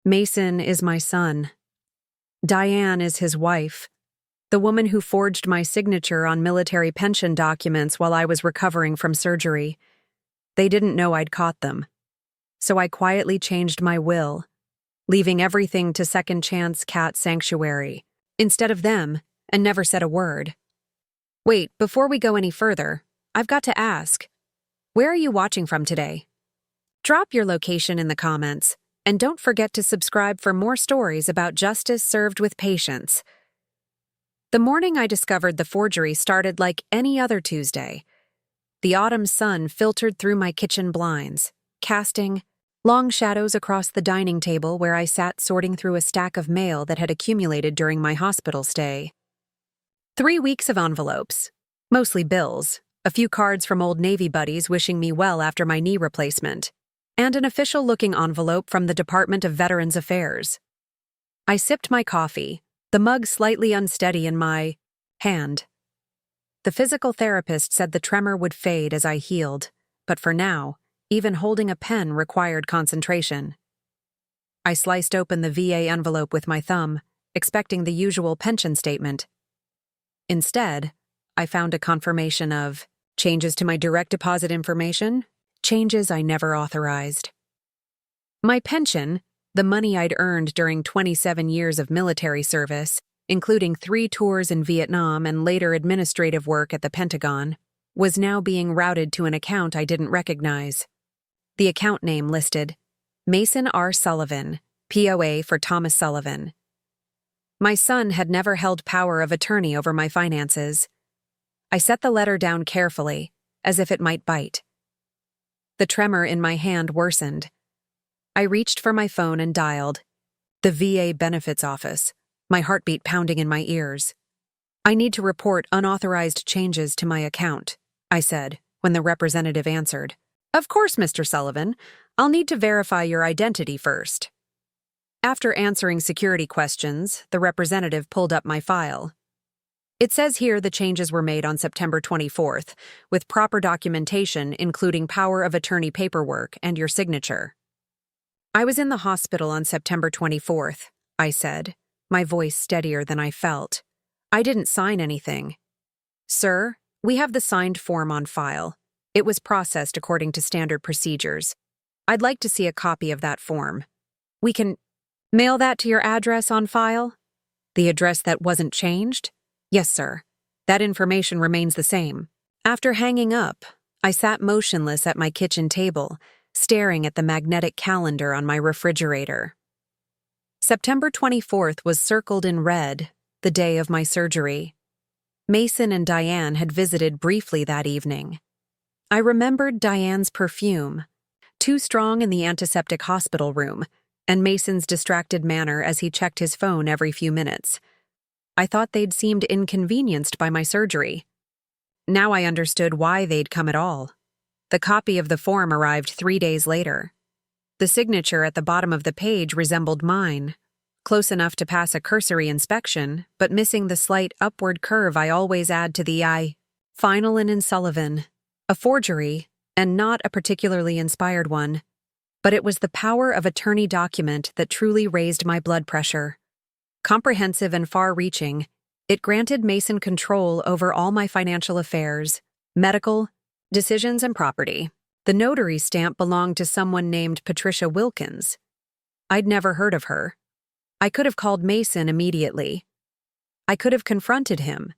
Mason is my son. Diane is his wife, the woman who forged my signature on military pension documents while I was recovering from surgery. They didn't know I'd caught them, so I quietly changed my will, leaving everything to Second Chance Cat Sanctuary instead of them, and never said a word. Wait, before we go any further, I've got to ask, where are you watching from today? Drop your location in the comments, and don't forget to subscribe for more stories about justice served with patience. The morning I discovered the forgery started like any other Tuesday. The autumn sun filtered through my kitchen blinds, casting long shadows across the dining table where I sat sorting through a stack of mail that had accumulated during my hospital stay. 3 weeks of envelopes, mostly bills, a few cards from old Navy buddies wishing me well after my knee replacement, and an official-looking envelope from the Department of Veterans Affairs. I sipped my coffee, the mug slightly unsteady in my hand. The physical therapist said the tremor would fade as I healed, but for now, even holding a pen required concentration. I sliced open the VA envelope with my thumb, expecting the usual pension statement. Instead, I found a confirmation of changes to my direct deposit information, changes I never authorized. My pension, the money I'd earned during 27 years of military service, including 3 tours in Vietnam and later administrative work at the Pentagon, was now being routed to an account I didn't recognize. The account name listed, Mason R. Sullivan, POA for Thomas Sullivan. My son had never held power of attorney over my finances. I set the letter down carefully, as if it might bite. The tremor in my hand worsened. I reached for my phone and dialed. The VA benefits office, my heartbeat pounding in my ears. I need to report unauthorized changes to my account, I said, when the representative answered. Of course, Mr. Sullivan. I'll need to verify your identity first. After answering security questions, the representative pulled up my file. It says here the changes were made on September 24th, with proper documentation including power of attorney paperwork and your signature. I was in the hospital on September 24th, I said, my voice steadier than I felt. I didn't sign anything. Sir, we have the signed form on file. It was processed according to standard procedures. I'd like to see a copy of that form. We can mail that to your address on file? The address that wasn't changed? Yes, sir. That information remains the same. After hanging up, I sat motionless at my kitchen table, staring at the magnetic calendar on my refrigerator. September 24th was circled in red, the day of my surgery. Mason and Diane had visited briefly that evening. I remembered Diane's perfume, too strong in the antiseptic hospital room, and Mason's distracted manner as he checked his phone every few minutes. I thought they'd seemed inconvenienced by my surgery. Now I understood why they'd come at all. The copy of the form arrived 3 days later. The signature at the bottom of the page resembled mine, close enough to pass a cursory inspection, but missing the slight upward curve I always add to the I. Final and Sullivan. A forgery, and not a particularly inspired one. But it was the power of attorney document that truly raised my blood pressure. Comprehensive and far-reaching, it granted Mason control over all my financial affairs, medical, decisions, and property. The notary stamp belonged to someone named Patricia Wilkins. I'd never heard of her. I could have called Mason immediately. I could have confronted him,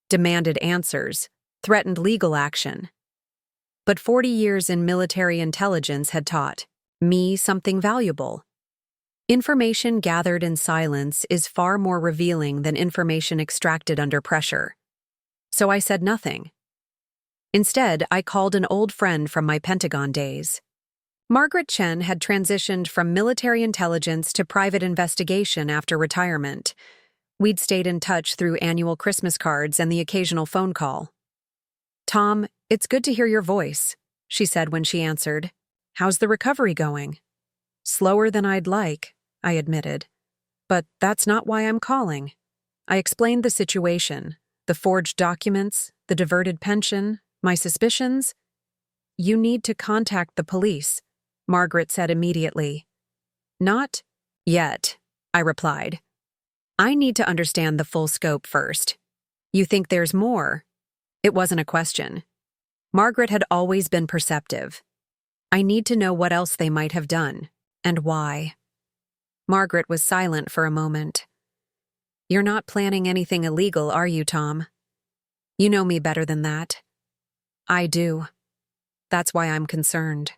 demanded answers, threatened legal action. But 40 years in military intelligence had taught me something valuable. Information gathered in silence is far more revealing than information extracted under pressure. So I said nothing. Instead, I called an old friend from my Pentagon days. Margaret Chen had transitioned from military intelligence to private investigation after retirement. We'd stayed in touch through annual Christmas cards and the occasional phone call. "Tom, it's good to hear your voice," she said when she answered. "How's the recovery going?" "Slower than I'd like," I admitted. "But that's not why I'm calling." I explained the situation, the forged documents, the diverted pension, my suspicions. "You need to contact the police," Margaret said immediately. "Not Yet, I replied. I need to understand the full scope first. You think there's more? It wasn't a question. Margaret had always been perceptive. I need to know what else they might have done, and why. Margaret was silent for a moment. You're not planning anything illegal, are you, Tom? You know me better than that. I do. That's why I'm concerned.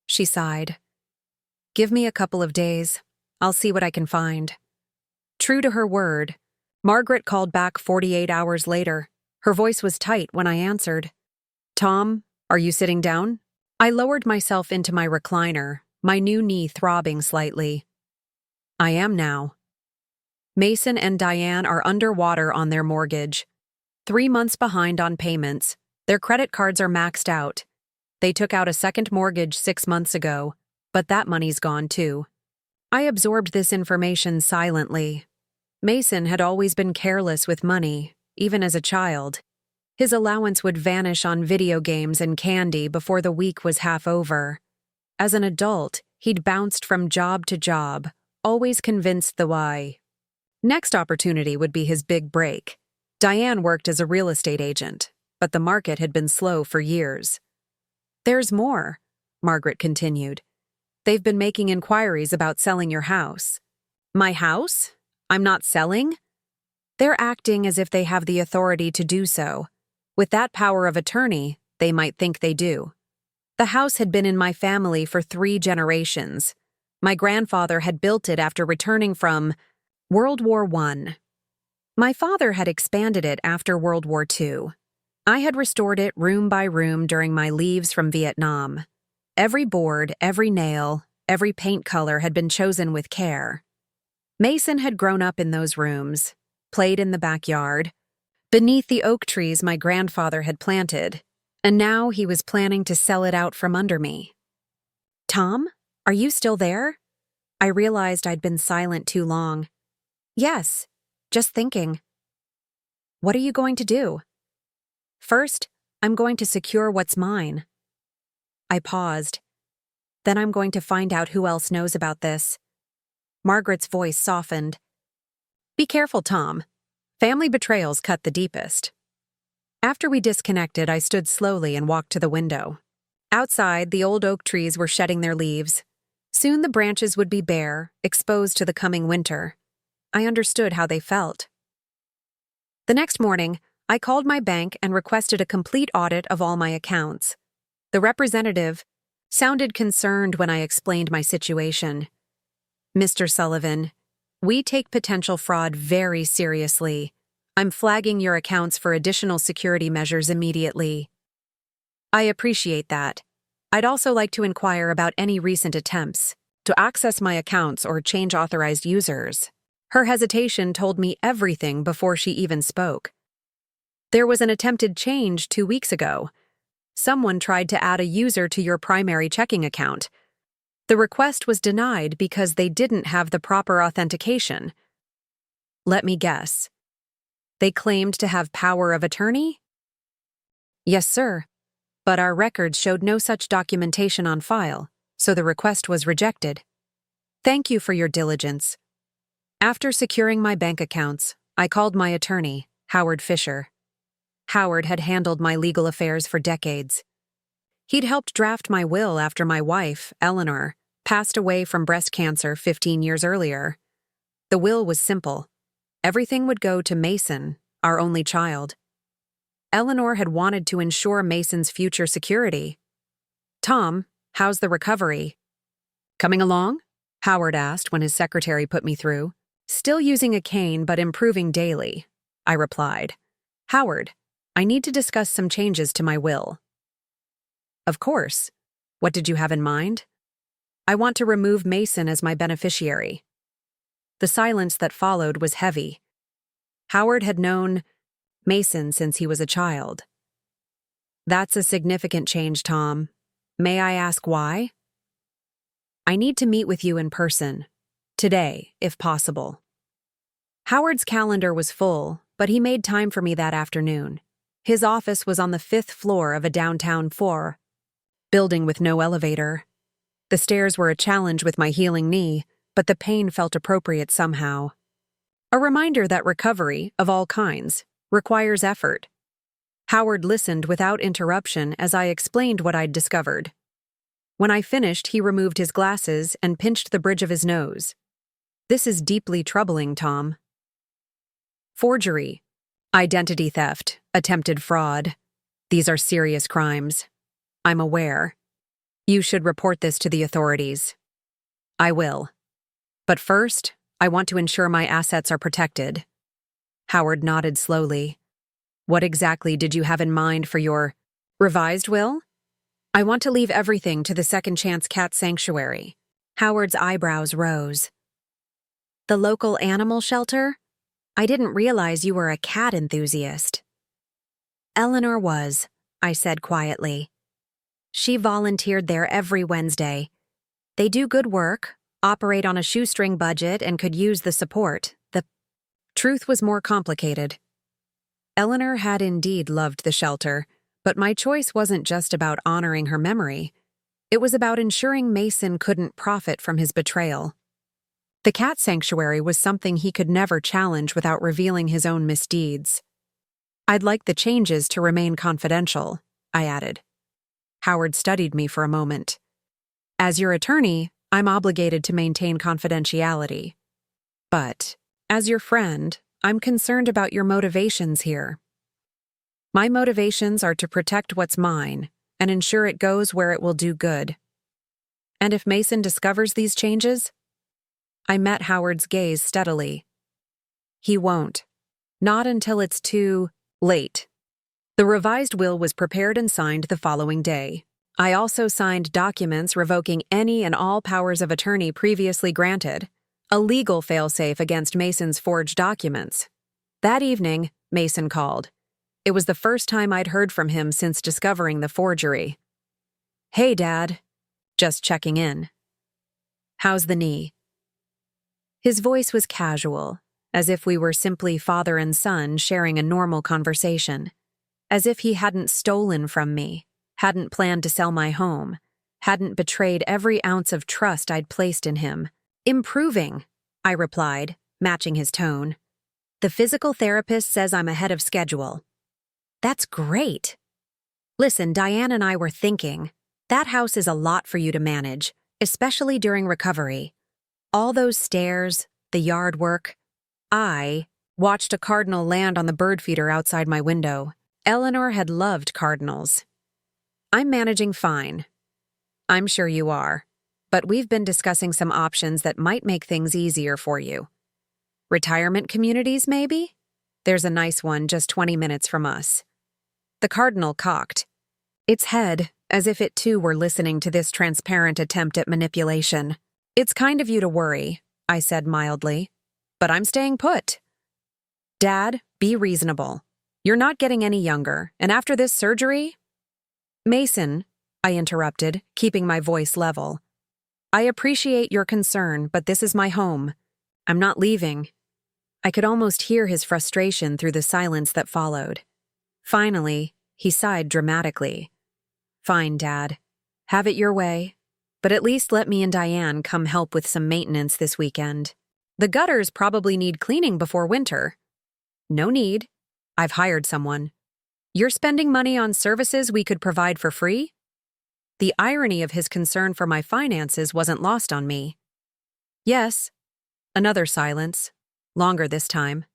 She sighed. Give me a couple of days. I'll see what I can find. True to her word, Margaret called back 48 hours later. Her voice was tight when I answered. Tom, are you sitting down? I lowered myself into my recliner, my new knee throbbing slightly. I am now. Mason and Diane are underwater on their mortgage. 3 months behind on payments. Their credit cards are maxed out. They took out a second mortgage 6 months ago, but that money's gone too. I absorbed this information silently. Mason had always been careless with money, even as a child. His allowance would vanish on video games and candy before the week was half over. As an adult, he'd bounced from job to job, always convinced the why. Next opportunity would be his big break. Diane worked as a real estate agent, but the market had been slow for years. There's more, Margaret continued. They've been making inquiries about selling your house. My house? I'm not selling? They're acting as if they have the authority to do so. With that power of attorney, they might think they do. The house had been in my family for 3 generations. My grandfather had built it after returning from World War I. My father had expanded it after World War II. I had restored it room by room during my leaves from Vietnam. Every board, every nail, every paint color had been chosen with care. Mason had grown up in those rooms, played in the backyard, beneath the oak trees my grandfather had planted, and now he was planning to sell it out from under me. Tom, are you still there? I realized I'd been silent too long. Yes, just thinking. What are you going to do? First, I'm going to secure what's mine. I paused. Then I'm going to find out who else knows about this. Margaret's voice softened. Be careful, Tom. Family betrayals cut the deepest. After we disconnected, I stood slowly and walked to the window. Outside, the old oak trees were shedding their leaves. Soon the branches would be bare, exposed to the coming winter. I understood how they felt. The next morning, I called my bank and requested a complete audit of all my accounts. The representative sounded concerned when I explained my situation. Mr. Sullivan, we take potential fraud very seriously. I'm flagging your accounts for additional security measures immediately. I appreciate that. I'd also like to inquire about any recent attempts to access my accounts or change authorized users. Her hesitation told me everything before she even spoke. There was an attempted change 2 weeks ago. Someone tried to add a user to your primary checking account. The request was denied because they didn't have the proper authentication. Let me guess. They claimed to have power of attorney? Yes, sir. But our records showed no such documentation on file, so the request was rejected. Thank you for your diligence. After securing my bank accounts, I called my attorney, Howard Fisher. Howard had handled my legal affairs for decades. He'd helped draft my will after my wife, Eleanor, passed away from breast cancer 15 years earlier. The will was simple. Everything would go to Mason, our only child. Eleanor had wanted to ensure Mason's future security. Tom, how's the recovery? Coming along? Howard asked when his secretary put me through. Still using a cane but improving daily, I replied. Howard, I need to discuss some changes to my will. Of course. What did you have in mind? I want to remove Mason as my beneficiary. The silence that followed was heavy. Howard had known Mason since he was a child. That's a significant change, Tom. May I ask why? I need to meet with you in person. Today, if possible. Howard's calendar was full, but he made time for me that afternoon. His office was on the 5th floor of a downtown building with no elevator. The stairs were a challenge with my healing knee, but the pain felt appropriate somehow. A reminder that recovery, of all kinds, requires effort. Howard listened without interruption as I explained what I'd discovered. When I finished, he removed his glasses and pinched the bridge of his nose. "This is deeply troubling, Tom." Forgery, identity theft, attempted fraud. These are serious crimes. I'm aware. You should report this to the authorities. I will. But first, I want to ensure my assets are protected. Howard nodded slowly. What exactly did you have in mind for your revised will? I want to leave everything to the Second Chance Cat Sanctuary. Howard's eyebrows rose. The local animal shelter? I didn't realize you were a cat enthusiast. Eleanor was, I said quietly. She volunteered there every Wednesday. They do good work, operate on a shoestring budget, and could use the support. The truth was more complicated. Eleanor had indeed loved the shelter, but my choice wasn't just about honoring her memory. It was about ensuring Mason couldn't profit from his betrayal. The cat sanctuary was something he could never challenge without revealing his own misdeeds. I'd like the changes to remain confidential, I added. Howard studied me for a moment. As your attorney, I'm obligated to maintain confidentiality. But, as your friend, I'm concerned about your motivations here. My motivations are to protect what's mine and ensure it goes where it will do good. And if Mason discovers these changes? I met Howard's gaze steadily. He won't. Not until it's too late. The revised will was prepared and signed the following day. I also signed documents revoking any and all powers of attorney previously granted, a legal failsafe against Mason's forged documents. That evening, Mason called. It was the first time I'd heard from him since discovering the forgery. "Hey, Dad. Just checking in. How's the knee?" His voice was casual, as if we were simply father and son sharing a normal conversation. As if he hadn't stolen from me, hadn't planned to sell my home, hadn't betrayed every ounce of trust I'd placed in him. "Improving," I replied, matching his tone. "The physical therapist says I'm ahead of schedule." "That's great." "Listen, Diane and I were thinking, that house is a lot for you to manage, especially during recovery. All those stairs, the yard work." I watched a cardinal land on the bird feeder outside my window. Eleanor had loved cardinals. "I'm managing fine." "I'm sure you are. But we've been discussing some options that might make things easier for you. Retirement communities, maybe? There's a nice one just 20 minutes from us." The cardinal cocked its head, as if it too were listening to this transparent attempt at manipulation. "It's kind of you to worry," I said mildly, "but I'm staying put." "Dad, be reasonable. You're not getting any younger, and after this surgery—" "Mason," I interrupted, keeping my voice level. "I appreciate your concern, but this is my home. I'm not leaving." I could almost hear his frustration through the silence that followed. Finally, he sighed dramatically. "Fine, Dad. Have it your way. But at least let me and Diane come help with some maintenance this weekend. The gutters probably need cleaning before winter." "No need. I've hired someone." "You're spending money on services we could provide for free?" The irony of his concern for my finances wasn't lost on me. "Yes." Another silence. Longer this time.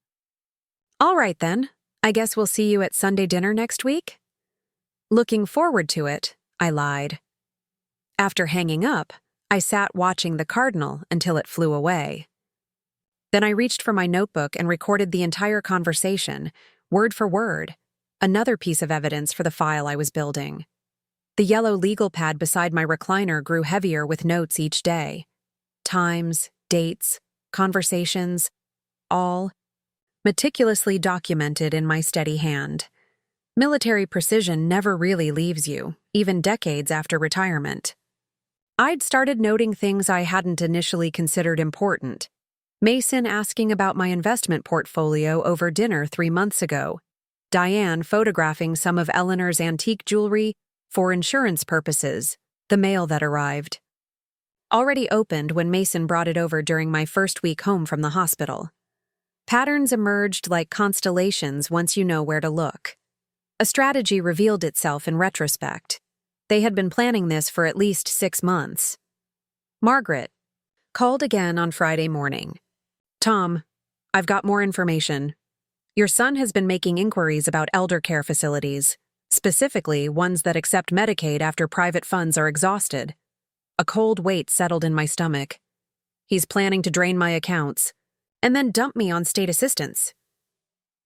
"All right then. I guess we'll see you at Sunday dinner next week?" "Looking forward to it," I lied. After hanging up, I sat watching the cardinal until it flew away. Then I reached for my notebook and recorded the entire conversation, word for word, another piece of evidence for the file I was building. The yellow legal pad beside my recliner grew heavier with notes each day. Times, dates, conversations, all meticulously documented in my steady hand. Military precision never really leaves you, even decades after retirement. I'd started noting things I hadn't initially considered important. Mason asking about my investment portfolio over dinner 3 months ago. Diane photographing some of Eleanor's antique jewelry for insurance purposes. The mail that arrived. already opened when Mason brought it over during my first week home from the hospital. Patterns emerged like constellations once you know where to look. A strategy revealed itself in retrospect. They had been planning this for at least 6 months. Margaret called again on Friday morning. "Tom, I've got more information. Your son has been making inquiries about elder care facilities, specifically ones that accept Medicaid after private funds are exhausted." A cold weight settled in my stomach. "He's planning to drain my accounts and then dump me on state assistance."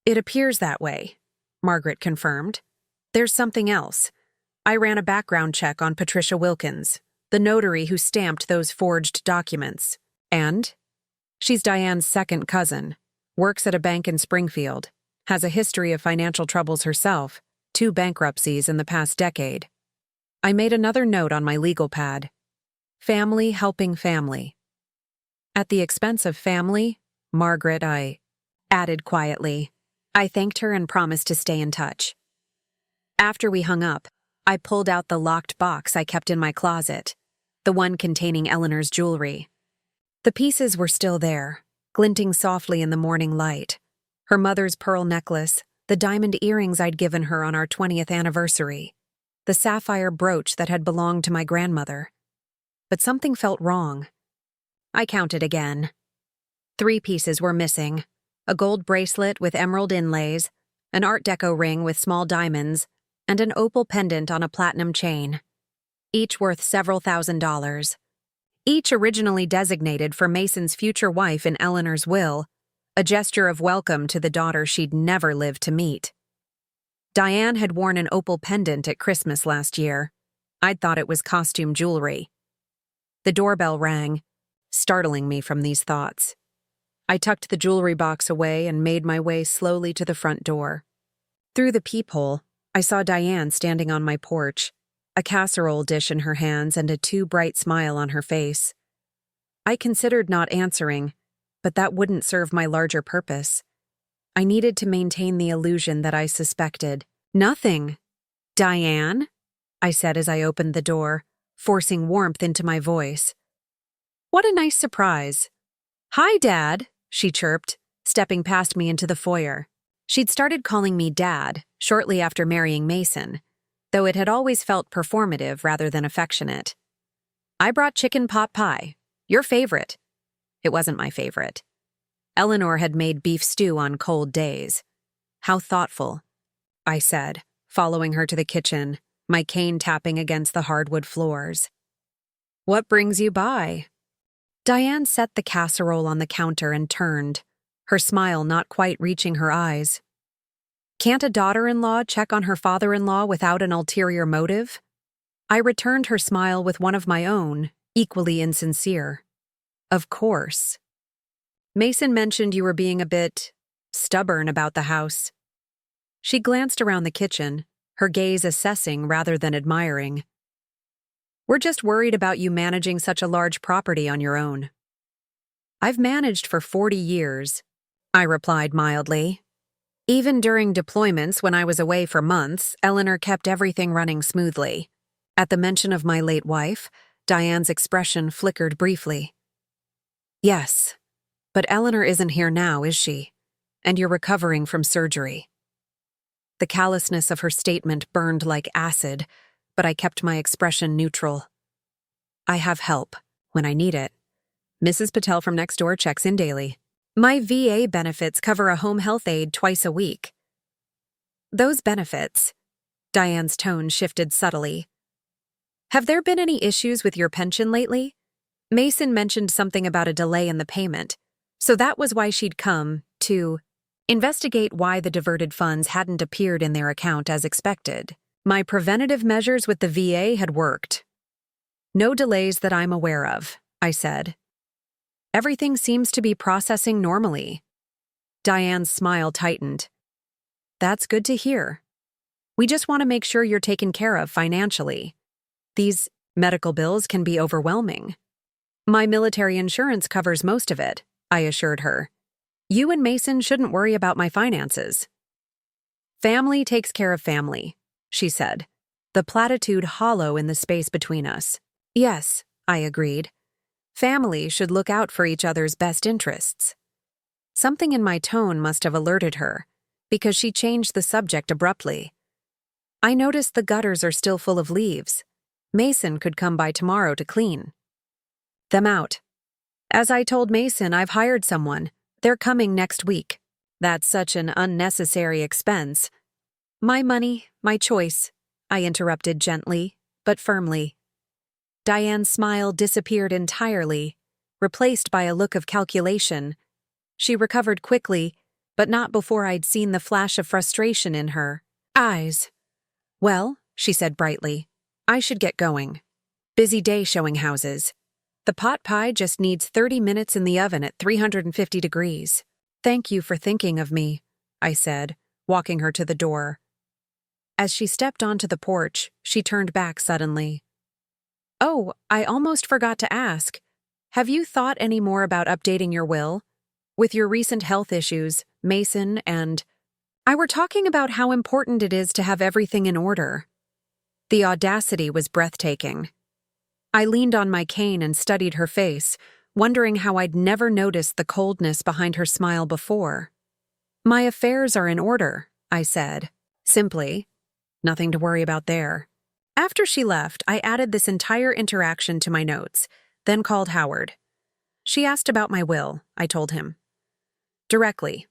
"It appears that way," Margaret confirmed. "There's something else. I ran a background check on Patricia Wilkins, the notary who stamped those forged documents. And she's Diane's second cousin, works at a bank in Springfield, has a history of financial troubles herself, 2 bankruptcies in the past decade." I made another note on my legal pad. Family helping family. "At the expense of family, Margaret," I added quietly. I thanked her and promised to stay in touch. After we hung up, I pulled out the locked box I kept in my closet, the one containing Eleanor's jewelry. The pieces were still there, glinting softly in the morning light. Her mother's pearl necklace, the diamond earrings I'd given her on our 20th anniversary, the sapphire brooch that had belonged to my grandmother. But something felt wrong. I counted again. 3 pieces were missing: a gold bracelet with emerald inlays, an Art Deco ring with small diamonds, and an opal pendant on a platinum chain, each worth several $1,000s. Each originally designated for Mason's future wife in Eleanor's will, a gesture of welcome to the daughter she'd never lived to meet. Diane had worn an opal pendant at Christmas last year. I'd thought it was costume jewelry. The doorbell rang, startling me from these thoughts. I tucked the jewelry box away and made my way slowly to the front door. Through the peephole, I saw Diane standing on my porch, a casserole dish in her hands and a too bright smile on her face. I considered not answering, but that wouldn't serve my larger purpose. I needed to maintain the illusion that I suspected. "Nothing. Diane?" I said as I opened the door, forcing warmth into my voice. "What a nice surprise." "Hi, Dad," she chirped, stepping past me into the foyer. She'd started calling me Dad shortly after marrying Mason, though it had always felt performative rather than affectionate. "I brought chicken pot pie. Your favorite." It wasn't my favorite. Eleanor had made beef stew on cold days. "How thoughtful," I said, following her to the kitchen, my cane tapping against the hardwood floors. "What brings you by?" Diane set the casserole on the counter and turned, her smile not quite reaching her eyes. "Can't a daughter-in-law check on her father-in-law without an ulterior motive?" I returned her smile with one of my own, equally insincere. "Of course." "Mason mentioned you were being a bit stubborn about the house." She glanced around the kitchen, her gaze assessing rather than admiring. "We're just worried about you managing such a large property on your own." "I've managed for 40 years, I replied mildly. Even during deployments when I was away for months, Eleanor kept everything running smoothly. At the mention of my late wife, Diane's expression flickered briefly. "Yes, but Eleanor isn't here now, is she? And you're recovering from surgery." The callousness of her statement burned like acid, but I kept my expression neutral. "I have help when I need it. Mrs. Patel from next door checks in daily. My VA benefits cover a home health aide twice a week." "Those benefits," Diane's tone shifted subtly. "Have there been any issues with your pension lately? Mason mentioned something about a delay in the payment, so that was why she'd come to investigate why the diverted funds hadn't appeared in their account as expected. My preventative measures with the VA had worked." "No delays that I'm aware of," I said. "Everything seems to be processing normally." Diane's smile tightened. "That's good to hear. We just want to make sure you're taken care of financially. These medical bills can be overwhelming." "My military insurance covers most of it," I assured her. "You and Mason shouldn't worry about my finances." "Family takes care of family," she said, the platitude hollow in the space between us. "Yes," I agreed. Family should look out for each other's best interests. Something in my tone must have alerted her, because she changed the subject abruptly. I noticed the gutters are still full of leaves. Mason could come by tomorrow to clean them out. As I told Mason, I've hired someone. They're coming next week. That's such an unnecessary expense. My money, my choice, I interrupted gently, but firmly. Diane's smile disappeared entirely, replaced by a look of calculation. She recovered quickly, but not before I'd seen the flash of frustration in her eyes. Well, she said brightly, I should get going. Busy day showing houses. The pot pie just needs 30 minutes in the oven at 350 degrees. Thank you for thinking of me, I said, walking her to the door. As she stepped onto the porch, she turned back suddenly. Oh, I almost forgot to ask. Have you thought any more about updating your will? With your recent health issues, Mason and I were talking about how important it is to have everything in order. The audacity was breathtaking. I leaned on my cane and studied her face, wondering how I'd never noticed the coldness behind her smile before. My affairs are in order, I said, simply. Nothing to worry about there. After she left, I added this entire interaction to my notes, then called Howard. She asked about my will, I told him. Directly.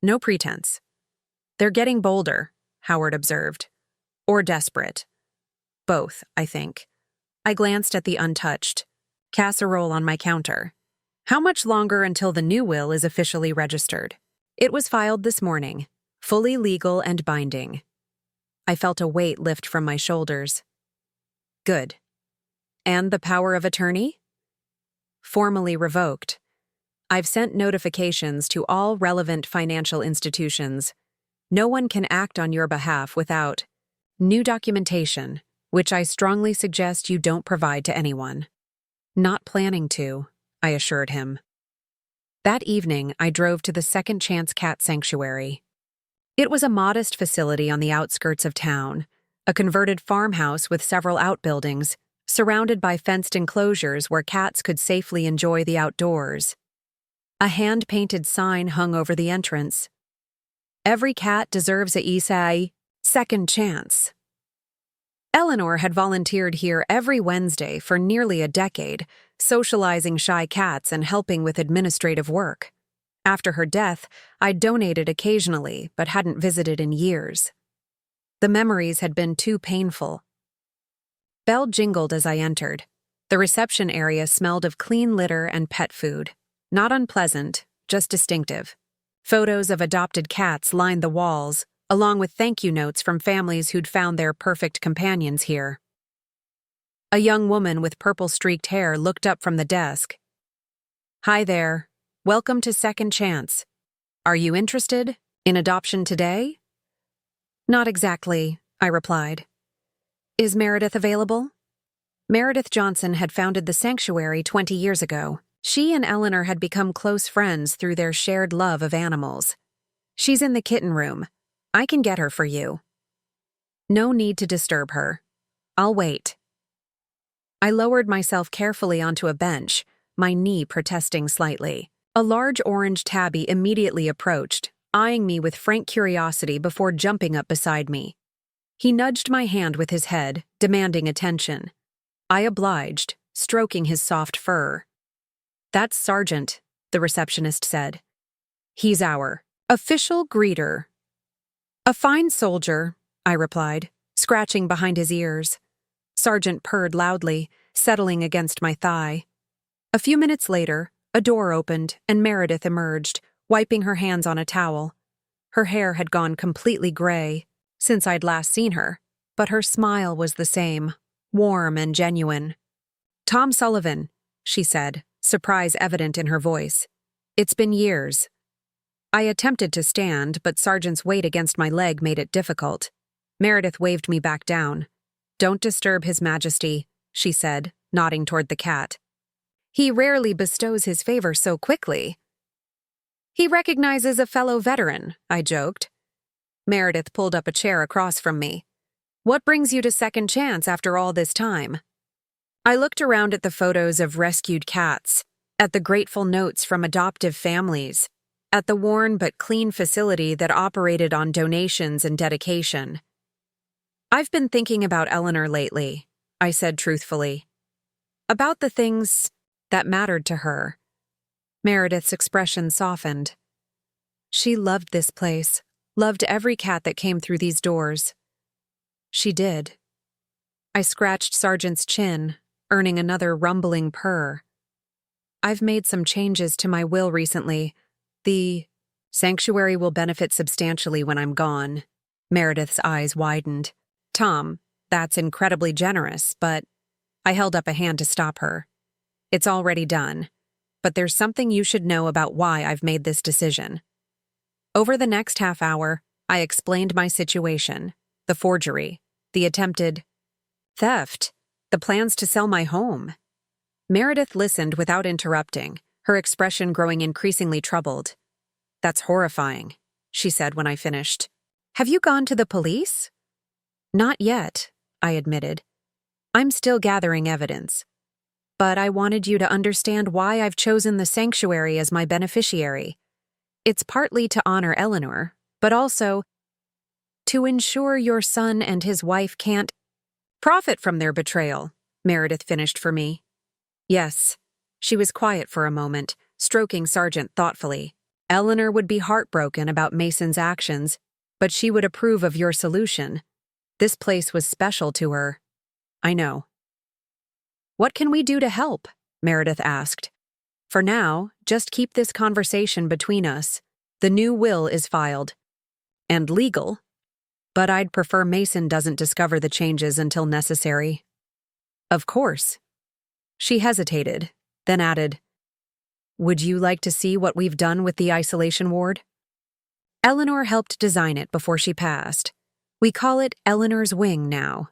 No pretense. They're getting bolder, Howard observed. Or desperate. Both, I think. I glanced at the untouched casserole on my counter. How much longer until the new will is officially registered? It was filed this morning, fully legal and binding. I felt a weight lift from my shoulders. Good. And the power of attorney? Formally revoked. I've sent notifications to all relevant financial institutions. No one can act on your behalf without new documentation, which I strongly suggest you don't provide to anyone. Not planning to, I assured him. That evening, I drove to the Second Chance Cat Sanctuary. It was a modest facility on the outskirts of town, a converted farmhouse with several outbuildings, surrounded by fenced enclosures where cats could safely enjoy the outdoors. A hand-painted sign hung over the entrance. Every cat deserves a second chance. Eleanor had volunteered here every Wednesday for nearly a decade, socializing shy cats and helping with administrative work. After her death, I'd donated occasionally, but hadn't visited in years. The memories had been too painful. Bell jingled as I entered. The reception area smelled of clean litter and pet food. Not unpleasant, just distinctive. Photos of adopted cats lined the walls, along with thank you notes from families who'd found their perfect companions here. A young woman with purple-streaked hair looked up from the desk. Hi there. Welcome to Second Chance. Are you interested in adoption today? Not exactly, I replied. Is Meredith available? Meredith Johnson had founded the sanctuary 20 years ago. She and Eleanor had become close friends through their shared love of animals. She's in the kitten room. I can get her for you. No need to disturb her. I'll wait. I lowered myself carefully onto a bench, my knee protesting slightly. A large orange tabby immediately approached, eyeing me with frank curiosity before jumping up beside me. He nudged my hand with his head, demanding attention. I obliged, stroking his soft fur. That's Sergeant, the receptionist said. He's our official greeter. A fine soldier, I replied, scratching behind his ears. Sergeant purred loudly, settling against my thigh. A few minutes later, a door opened and Meredith emerged, wiping her hands on a towel. Her hair had gone completely gray since I'd last seen her, but her smile was the same, warm and genuine. Tom Sullivan, she said, surprise evident in her voice. It's been years. I attempted to stand, but Sergeant's weight against my leg made it difficult. Meredith waved me back down. Don't disturb His Majesty, she said, nodding toward the cat. He rarely bestows his favor so quickly. He recognizes a fellow veteran, I joked. Meredith pulled up a chair across from me. What brings you to Second Chance after all this time? I looked around at the photos of rescued cats, at the grateful notes from adoptive families, at the worn but clean facility that operated on donations and dedication. I've been thinking about Eleanor lately, I said truthfully. About the things that mattered to her. Meredith's expression softened. She loved this place, loved every cat that came through these doors. She did. I scratched Sargent's chin, earning another rumbling purr. I've made some changes to my will recently. The sanctuary will benefit substantially when I'm gone. Meredith's eyes widened. Tom, that's incredibly generous, but I held up a hand to stop her. It's already done, but there's something you should know about why I've made this decision. Over the next half hour, I explained my situation, the forgery, the attempted theft, the plans to sell my home. Meredith listened without interrupting, her expression growing increasingly troubled. That's horrifying, she said when I finished. Have you gone to the police? Not yet, I admitted. I'm still gathering evidence. But I wanted you to understand why I've chosen the sanctuary as my beneficiary. It's partly to honor Eleanor, but also to ensure your son and his wife can't profit from their betrayal, Meredith finished for me. Yes. She was quiet for a moment, stroking Sargent thoughtfully. Eleanor would be heartbroken about Mason's actions, but she would approve of your solution. This place was special to her. I know. What can we do to help? Meredith asked. For now, just keep this conversation between us. The new will is filed. And legal. But I'd prefer Mason doesn't discover the changes until necessary. Of course. She hesitated, then added, Would you like to see what we've done with the isolation ward? Eleanor helped design it before she passed. We call it Eleanor's Wing now.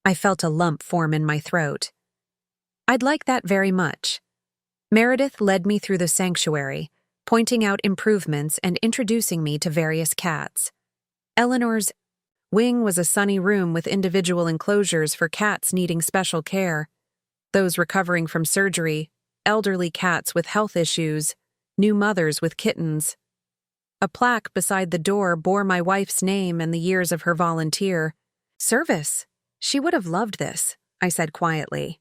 I felt a lump form in my throat. I'd like that very much. Meredith led me through the sanctuary, pointing out improvements and introducing me to various cats. Eleanor's wing was a sunny room with individual enclosures for cats needing special care. Those recovering from surgery, elderly cats with health issues, new mothers with kittens. A plaque beside the door bore my wife's name and the years of her volunteer service. She would have loved this, I said quietly.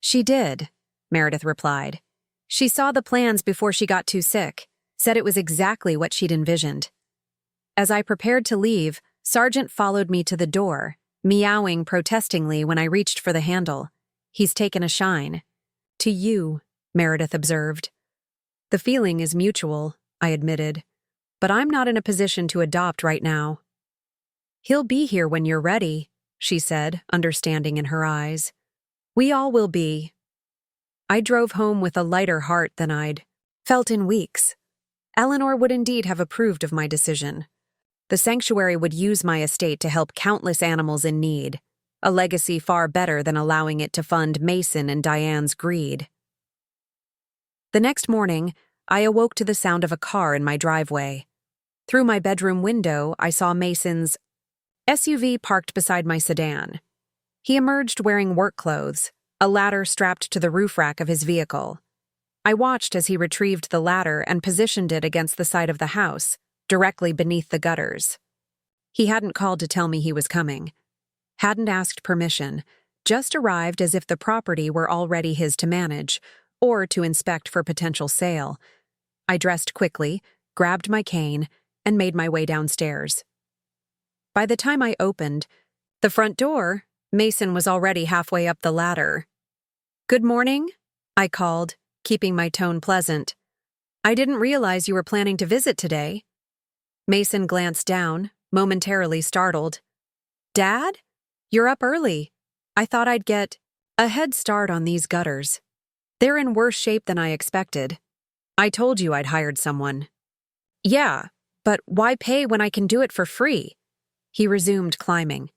She did, Meredith replied. She saw the plans before she got too sick, said it was exactly what she'd envisioned. As I prepared to leave, Sargent followed me to the door, meowing protestingly when I reached for the handle. He's taken a shine. To you, Meredith observed. The feeling is mutual, I admitted, but I'm not in a position to adopt right now. He'll be here when you're ready, she said, understanding in her eyes. We all will be. I drove home with a lighter heart than I'd felt in weeks. Eleanor would indeed have approved of my decision. The sanctuary would use my estate to help countless animals in need, a legacy far better than allowing it to fund Mason and Diane's greed. The next morning, I awoke to the sound of a car in my driveway. Through my bedroom window, I saw Mason's SUV parked beside my sedan. He emerged wearing work clothes, a ladder strapped to the roof rack of his vehicle. I watched as he retrieved the ladder and positioned it against the side of the house, directly beneath the gutters. He hadn't called to tell me he was coming. Hadn't asked permission, just arrived as if the property were already his to manage, or to inspect for potential sale. I dressed quickly, grabbed my cane, and made my way downstairs. By the time I opened the front door, Mason was already halfway up the ladder. Good morning, I called, keeping my tone pleasant. I didn't realize you were planning to visit today. Mason glanced down, momentarily startled. Dad? You're up early. I thought I'd get a head start on these gutters. They're in worse shape than I expected. I told you I'd hired someone. Yeah, but why pay when I can do it for free? He resumed climbing.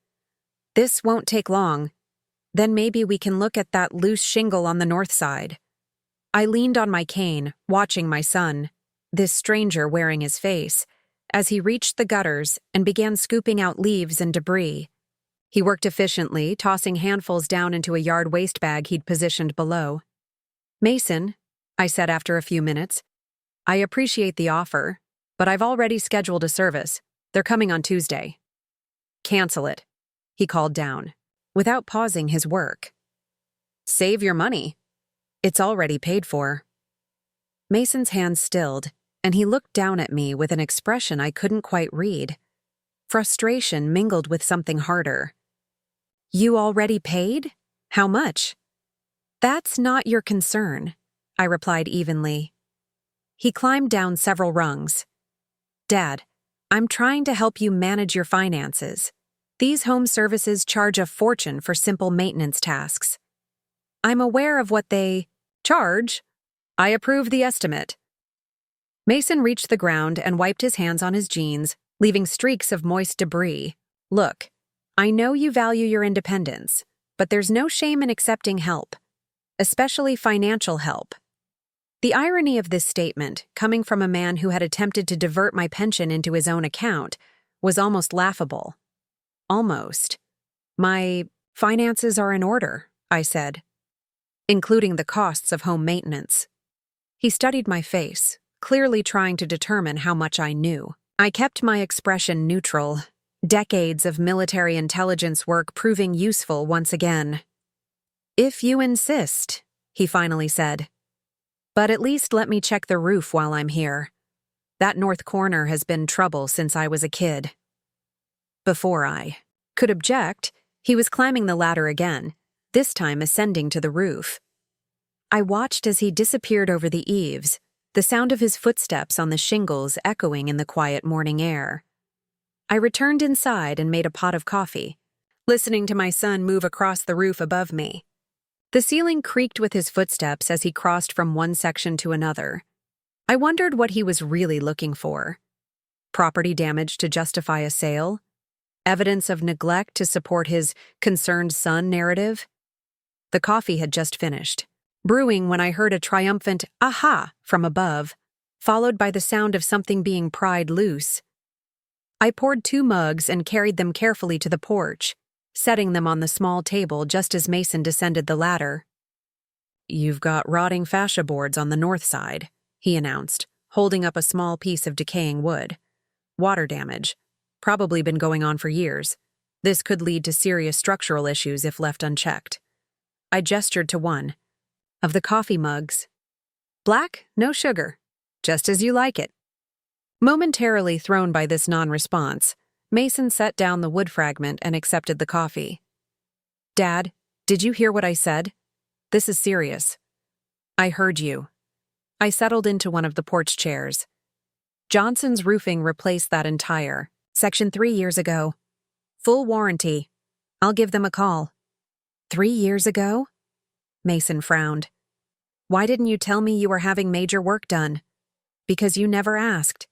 This won't take long. Then maybe we can look at that loose shingle on the north side. I leaned on my cane, watching my son, this stranger wearing his face, as he reached the gutters and began scooping out leaves and debris. He worked efficiently, tossing handfuls down into a yard waste bag he'd positioned below. "Mason," I said after a few minutes, "I appreciate the offer, but I've already scheduled a service. They're coming on Tuesday." "Cancel it," he called down, without pausing his work. "Save your money. It's already paid for." Mason's hands stilled, and he looked down at me with an expression I couldn't quite read. Frustration mingled with something harder. "You already paid? How much?" "That's not your concern," I replied evenly. He climbed down several rungs. "Dad, I'm trying to help you manage your finances. These home services charge a fortune for simple maintenance tasks. I'm aware of what they charge. I approve the estimate." Mason reached the ground and wiped his hands on his jeans, leaving streaks of moist debris. "Look, I know you value your independence, but there's no shame in accepting help, especially financial help." The irony of this statement, coming from a man who had attempted to divert my pension into his own account, was almost laughable. Almost. "My finances are in order," I said, "including the costs of home maintenance." He studied my face, clearly trying to determine how much I knew. I kept my expression neutral, decades of military intelligence work proving useful once again. "If you insist," he finally said. "But at least let me check the roof while I'm here. That north corner has been trouble since I was a kid." Before I could object, he was climbing the ladder again, this time ascending to the roof. I watched as he disappeared over the eaves, the sound of his footsteps on the shingles echoing in the quiet morning air. I returned inside and made a pot of coffee, listening to my son move across the roof above me. The ceiling creaked with his footsteps as he crossed from one section to another. I wondered what he was really looking for. Property damage to justify a sale? Evidence of neglect to support his concerned son narrative? The coffee had just finished, brewing when I heard a triumphant "aha" from above, followed by the sound of something being pried loose. I poured 2 mugs and carried them carefully to the porch, setting them on the small table just as Mason descended the ladder. "You've got rotting fascia boards on the north side," he announced, holding up a small piece of decaying wood. "Water damage. Probably been going on for years. This could lead to serious structural issues if left unchecked." I gestured to one of the coffee mugs. "Black, no sugar. Just as you like it." Momentarily thrown by this non-response, Mason set down the wood fragment and accepted the coffee. "Dad, did you hear what I said? This is serious." "I heard you." I settled into one of the porch chairs. "Johnson's Roofing replaced that entire section 3 years ago. Full warranty. I'll give them a call." 3 years ago? Mason frowned. "Why didn't you tell me you were having major work done?" "Because you never asked.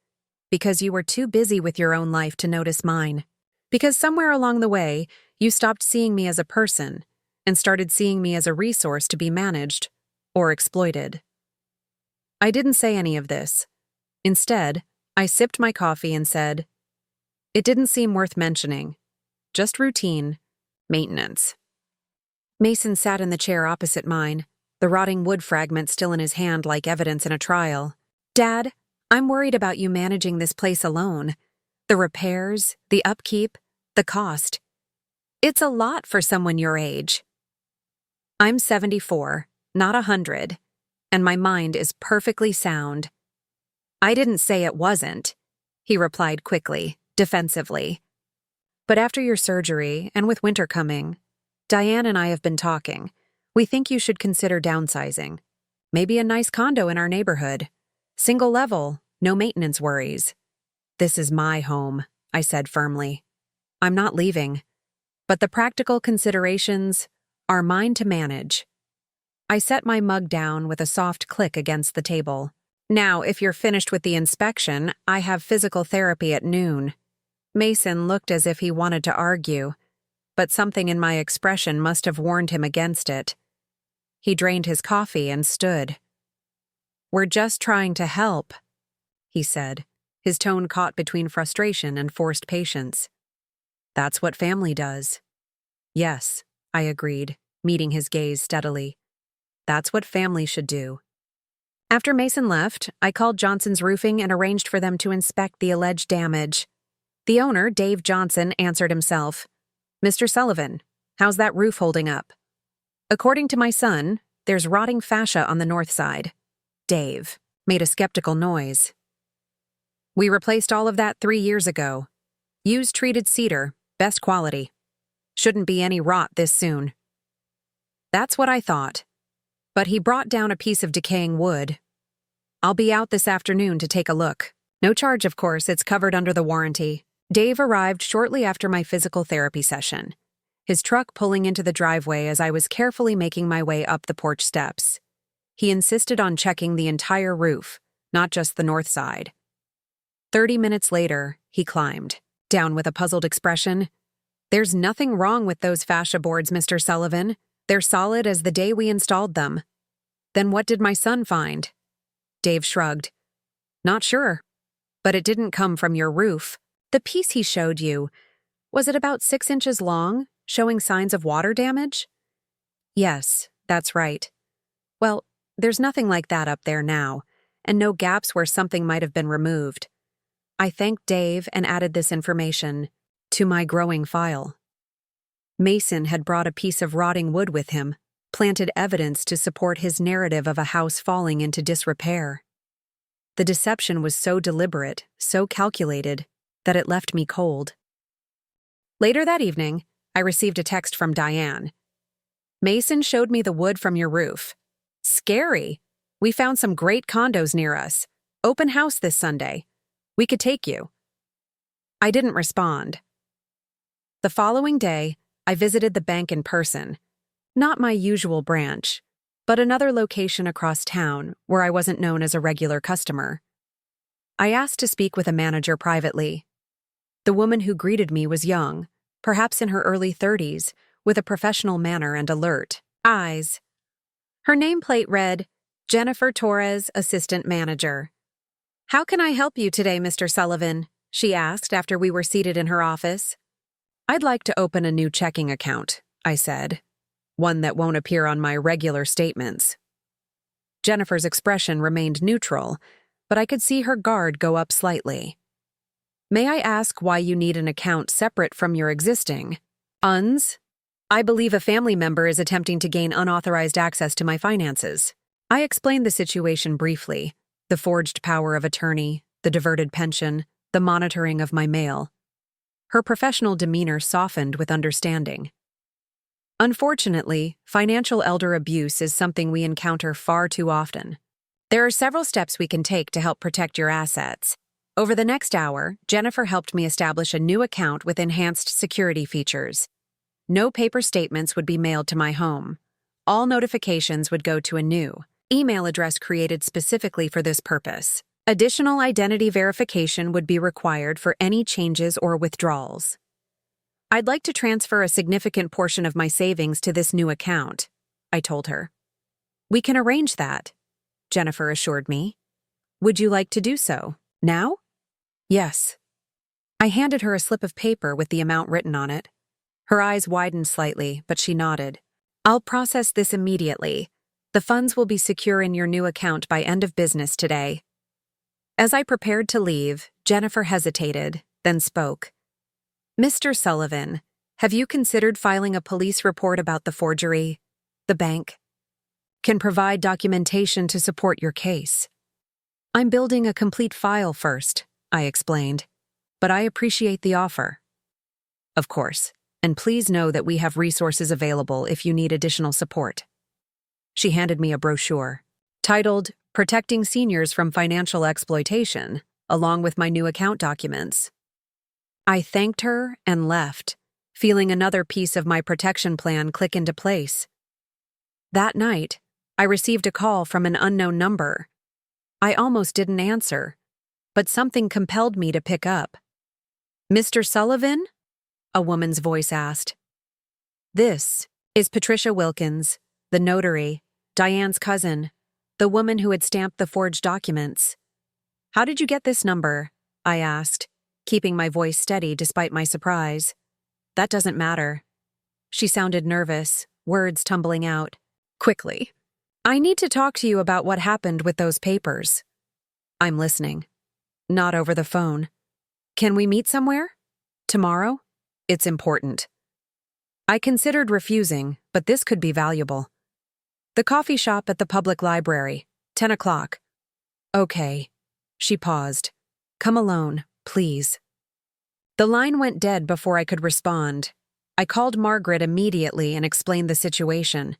Because you were too busy with your own life to notice mine. Because somewhere along the way, you stopped seeing me as a person and started seeing me as a resource to be managed or exploited." I didn't say any of this. Instead, I sipped my coffee and said, "It didn't seem worth mentioning. Just routine. Maintenance." Mason sat in the chair opposite mine, the rotting wood fragment still in his hand like evidence in a trial. "Dad, I'm worried about you managing this place alone. The repairs, the upkeep, the cost. It's a lot for someone your age." "I'm 74, not 100, and my mind is perfectly sound." "I didn't say it wasn't," he replied quickly, defensively. "But after your surgery, and with winter coming, Diane and I have been talking. We think you should consider downsizing. Maybe a nice condo in our neighborhood. Single level, no maintenance worries." "This is my home," I said firmly. "I'm not leaving. But the practical considerations are mine to manage." I set my mug down with a soft click against the table. "Now, if you're finished with the inspection, I have physical therapy at noon." Mason looked as if he wanted to argue, but something in my expression must have warned him against it. He drained his coffee and stood. "We're just trying to help," he said, his tone caught between frustration and forced patience. "That's what family does." Yes, I agreed, meeting his gaze steadily. That's what family should do. After Mason left, I called Johnson's Roofing and arranged for them to inspect the alleged damage. The owner, Dave Johnson, answered himself. Mr. Sullivan, how's that roof holding up? According to my son, there's rotting fascia on the north side. Dave made a skeptical noise. We replaced all of that 3 years ago. Used treated cedar, best quality. Shouldn't be any rot this soon. That's what I thought. But he brought down a piece of decaying wood. I'll be out this afternoon to take a look. No charge, of course, it's covered under the warranty. Dave arrived shortly after my physical therapy session, his truck pulling into the driveway as I was carefully making my way up the porch steps. He insisted on checking the entire roof, not just the north side. 30 minutes later, he climbed, down with a puzzled expression. There's nothing wrong with those fascia boards, Mr. Sullivan. They're solid as the day we installed them. Then what did my son find? Dave shrugged. Not sure. But it didn't come from your roof. The piece he showed you, was it about 6 inches long, showing signs of water damage? Yes, that's right. Well, there's nothing like that up there now, and no gaps where something might have been removed. I thanked Dave and added this information to my growing file. Mason had brought a piece of rotting wood with him, planted evidence to support his narrative of a house falling into disrepair. The deception was so deliberate, so calculated, that it left me cold. Later that evening, I received a text from Diane. Mason showed me the wood from your roof. Scary. We found some great condos near us. Open house this Sunday. We could take you. I didn't respond. The following day, I visited the bank in person. Not my usual branch, but another location across town where I wasn't known as a regular customer. I asked to speak with a manager privately. The woman who greeted me was young, perhaps in her early 30s, with a professional manner and alert eyes. Her nameplate read, Jennifer Torres, Assistant Manager. How can I help you today, Mr. Sullivan? She asked after we were seated in her office. I'd like to open a new checking account, I said. One that won't appear on my regular statements. Jennifer's expression remained neutral, but I could see her guard go up slightly. May I ask why you need an account separate from your existing? UNS? I believe a family member is attempting to gain unauthorized access to my finances. I explained the situation briefly, the forged power of attorney, the diverted pension, the monitoring of my mail. Her professional demeanor softened with understanding. Unfortunately, financial elder abuse is something we encounter far too often. There are several steps we can take to help protect your assets. Over the next hour, Jennifer helped me establish a new account with enhanced security features. No paper statements would be mailed to my home. All notifications would go to a new email address created specifically for this purpose. Additional identity verification would be required for any changes or withdrawals. I'd like to transfer a significant portion of my savings to this new account, I told her. We can arrange that, Jennifer assured me. Would you like to do so now? Yes. I handed her a slip of paper with the amount written on it. Her eyes widened slightly, but she nodded. I'll process this immediately. The funds will be secure in your new account by end of business today. As I prepared to leave, Jennifer hesitated, then spoke. Mr. Sullivan, have you considered filing a police report about the forgery? The bank can provide documentation to support your case. I'm building a complete file first, I explained, but I appreciate the offer. Of course, and please know that we have resources available if you need additional support. She handed me a brochure, titled Protecting Seniors from Financial Exploitation, along with my new account documents. I thanked her and left, feeling another piece of my protection plan click into place. That night, I received a call from an unknown number. I almost didn't answer, but something compelled me to pick up. Mr. Sullivan? A woman's voice asked. This is Patricia Wilkins, the notary, Diane's cousin, the woman who had stamped the forged documents. How did you get this number? I asked, keeping my voice steady despite my surprise. That doesn't matter. She sounded nervous, words tumbling out. Quickly. I need to talk to you about what happened with those papers. I'm listening. Not over the phone. Can we meet somewhere? Tomorrow? It's important. I considered refusing, but this could be valuable. The coffee shop at the public library, 10 o'clock. Okay. She paused. Come alone, please. The line went dead before I could respond. I called Margaret immediately and explained the situation.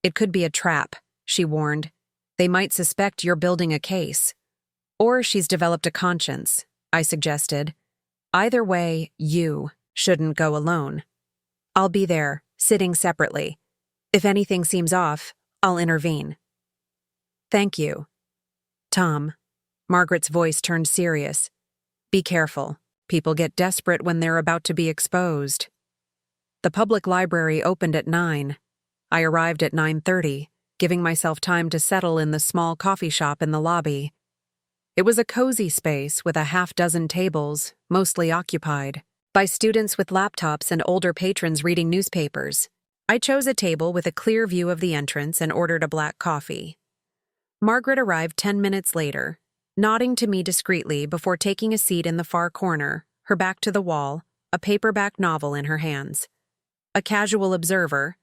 It could be a trap, she warned. They might suspect you're building a case. Or she's developed a conscience, I suggested. Either way, you shouldn't go alone. I'll be there, sitting separately. If anything seems off, I'll intervene. Thank you. Tom. Margaret's voice turned serious. Be careful. People get desperate when they're about to be exposed. The public library opened at 9. I arrived at 9:30, giving myself time to settle in the small coffee shop in the lobby. It was a cozy space with a half-dozen tables, mostly occupied by students with laptops and older patrons reading newspapers. I chose a table with a clear view of the entrance and ordered a black coffee. Margaret arrived 10 minutes later, nodding to me discreetly before taking a seat in the far corner, her back to the wall, a paperback novel in her hands. A casual observer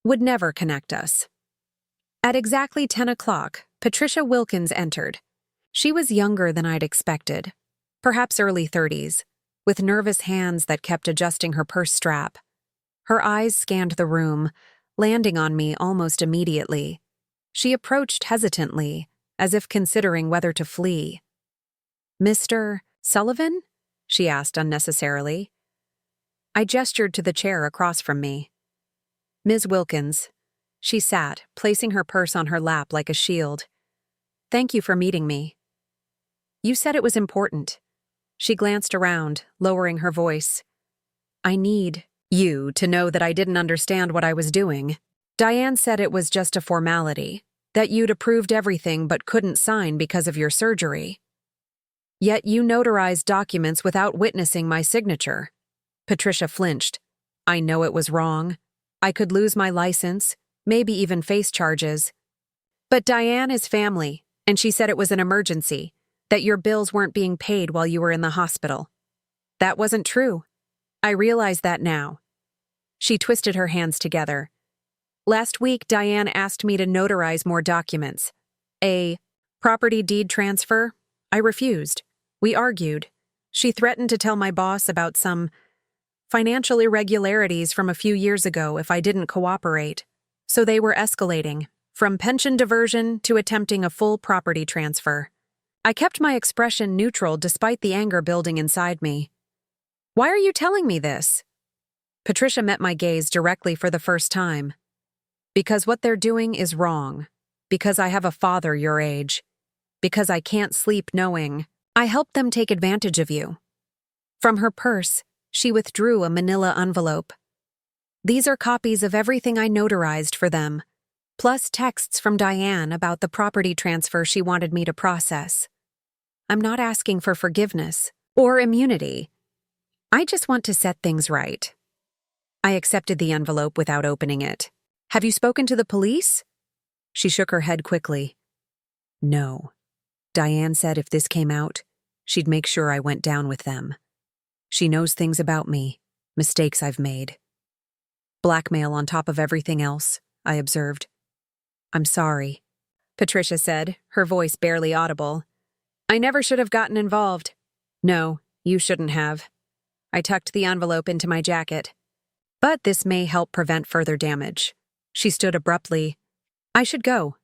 would never connect us. At exactly 10 o'clock, Patricia Wilkins entered. She was younger than I'd expected, perhaps early 30s, with nervous hands that kept adjusting her purse strap. Her eyes scanned the room, landing on me almost immediately. She approached hesitantly, as if considering whether to flee. Mr. Sullivan? She asked unnecessarily. I gestured to the chair across from me. Ms. Wilkins. She sat, placing her purse on her lap like a shield. Thank you for meeting me. You said it was important. She glanced around, lowering her voice. I need you to know that I didn't understand what I was doing. Diane said it was just a formality, that you'd approved everything but couldn't sign because of your surgery. Yet you notarized documents without witnessing my signature. Patricia flinched. I know it was wrong. I could lose my license, maybe even face charges. But Diane is family, and she said it was an emergency, that your bills weren't being paid while you were in the hospital. That wasn't true. I realize that now. She twisted her hands together. Last week, Diane asked me to notarize more documents. A property deed transfer? I refused. We argued. She threatened to tell my boss about some financial irregularities from a few years ago if I didn't cooperate. So they were escalating, from pension diversion to attempting a full property transfer. I kept my expression neutral despite the anger building inside me. Why are you telling me this? Patricia met my gaze directly for the first time. Because what they're doing is wrong. Because I have a father your age. Because I can't sleep knowing I helped them take advantage of you. From her purse, she withdrew a manila envelope. These are copies of everything I notarized for them, plus texts from Diane about the property transfer she wanted me to process. I'm not asking for forgiveness or immunity. I just want to set things right. I accepted the envelope without opening it. Have you spoken to the police? She shook her head quickly. No. Diane said if this came out, she'd make sure I went down with them. She knows things about me, mistakes I've made. Blackmail on top of everything else, I observed. I'm sorry, Patricia said, her voice barely audible. I never should have gotten involved. No, you shouldn't have. I tucked the envelope into my jacket. But this may help prevent further damage. She stood abruptly. I should go.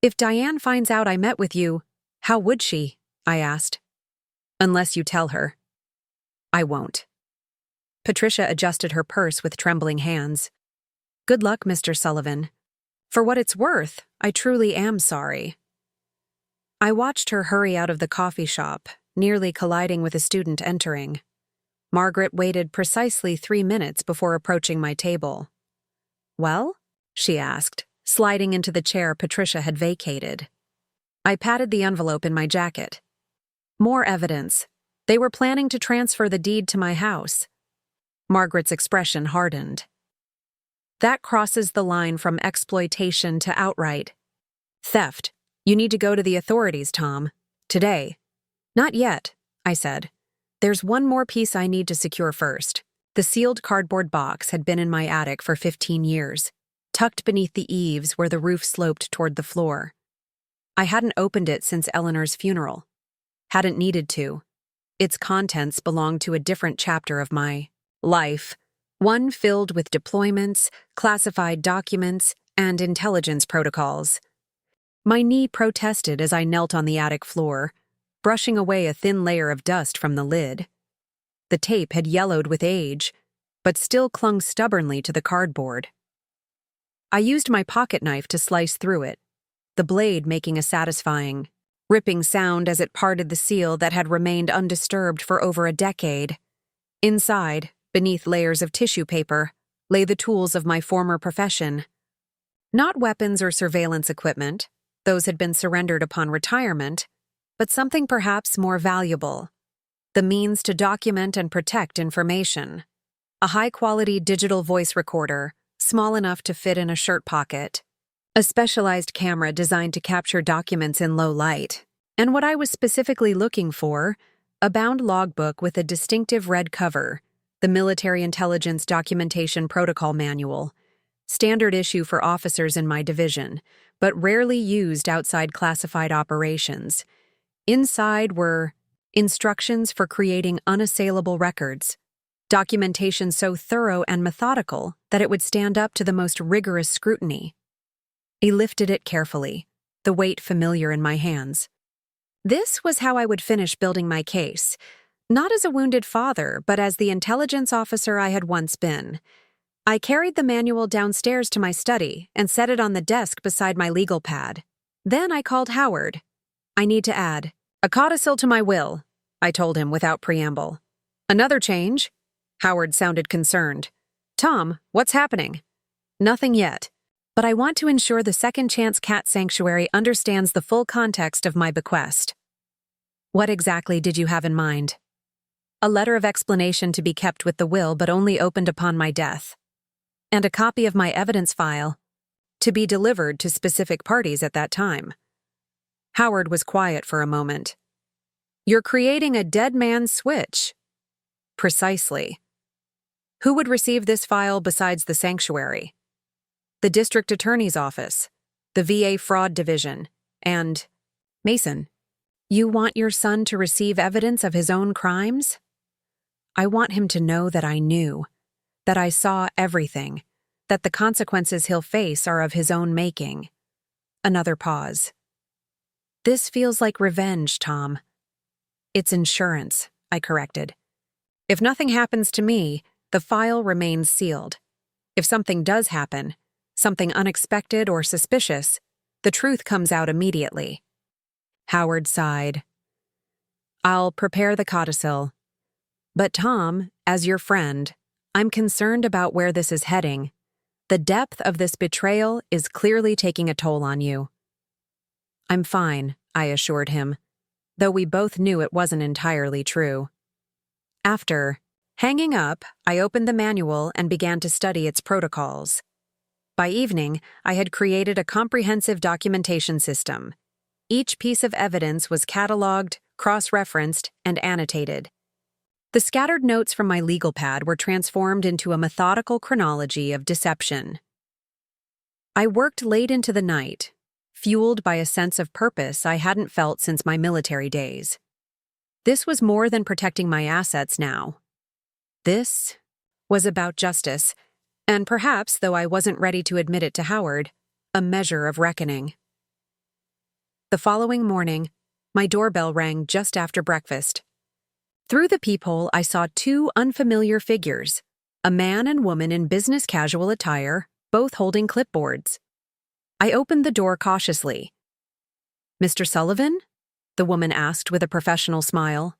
If Diane finds out I met with you, how would she? I asked. Unless you tell her. I won't. Patricia adjusted her purse with trembling hands. Good luck, Mr. Sullivan. For what it's worth, I truly am sorry. I watched her hurry out of the coffee shop, nearly colliding with a student entering. Margaret waited precisely 3 minutes before approaching my table. Well? She asked, sliding into the chair Patricia had vacated. I patted the envelope in my jacket. More evidence. They were planning to transfer the deed to my house. Margaret's expression hardened. That crosses the line from exploitation to outright theft. You need to go to the authorities, Tom. Today. Not yet, I said. There's one more piece I need to secure first. The sealed cardboard box had been in my attic for 15 years, tucked beneath the eaves where the roof sloped toward the floor. I hadn't opened it since Eleanor's funeral. Hadn't needed to. Its contents belonged to a different chapter of my life, one filled with deployments, classified documents, and intelligence protocols. My knee protested as I knelt on the attic floor, brushing away a thin layer of dust from the lid. The tape had yellowed with age, but still clung stubbornly to the cardboard. I used my pocket knife to slice through it, the blade making a satisfying, ripping sound as it parted the seal that had remained undisturbed for over a decade. Inside, beneath layers of tissue paper, lay the tools of my former profession. Not weapons or surveillance equipment, those had been surrendered upon retirement, but something perhaps more valuable: the means to document and protect information. A high-quality digital voice recorder, small enough to fit in a shirt pocket. A specialized camera designed to capture documents in low light. And what I was specifically looking for, a bound logbook with a distinctive red cover, the Military Intelligence Documentation Protocol Manual, standard issue for officers in my division, but rarely used outside classified operations. Inside were instructions for creating unassailable records, documentation so thorough and methodical that it would stand up to the most rigorous scrutiny. I lifted it carefully, the weight familiar in my hands. This was how I would finish building my case, not as a wounded father, but as the intelligence officer I had once been. I carried the manual downstairs to my study and set it on the desk beside my legal pad. Then I called Howard. I need to add a codicil to my will, I told him without preamble. Another change? Howard sounded concerned. Tom, what's happening? Nothing yet, but I want to ensure the Second Chance Cat Sanctuary understands the full context of my bequest. What exactly did you have in mind? A letter of explanation to be kept with the will but only opened upon my death. And a copy of my evidence file, to be delivered to specific parties at that time. Howard was quiet for a moment. You're creating a dead man's switch. Precisely. Who would receive this file besides the sanctuary? The district attorney's office, the VA fraud division, and Mason. You want your son to receive evidence of his own crimes? I want him to know that I knew, that I saw everything, that the consequences he'll face are of his own making. Another pause. This feels like revenge, Tom. It's insurance, I corrected. If nothing happens to me, the file remains sealed. If something does happen, something unexpected or suspicious, the truth comes out immediately. Howard sighed. I'll prepare the codicil. But Tom, as your friend, I'm concerned about where this is heading. The depth of this betrayal is clearly taking a toll on you. I'm fine, I assured him, though we both knew it wasn't entirely true. After hanging up, I opened the manual and began to study its protocols. By evening, I had created a comprehensive documentation system. Each piece of evidence was cataloged, cross-referenced, and annotated. The scattered notes from my legal pad were transformed into a methodical chronology of deception. I worked late into the night, fueled by a sense of purpose I hadn't felt since my military days. This was more than protecting my assets now. This was about justice, and perhaps, though I wasn't ready to admit it to Howard, a measure of reckoning. The following morning, my doorbell rang just after breakfast. Through the peephole, I saw two unfamiliar figures, a man and woman in business casual attire, both holding clipboards. I opened the door cautiously. Mr. Sullivan? The woman asked with a professional smile.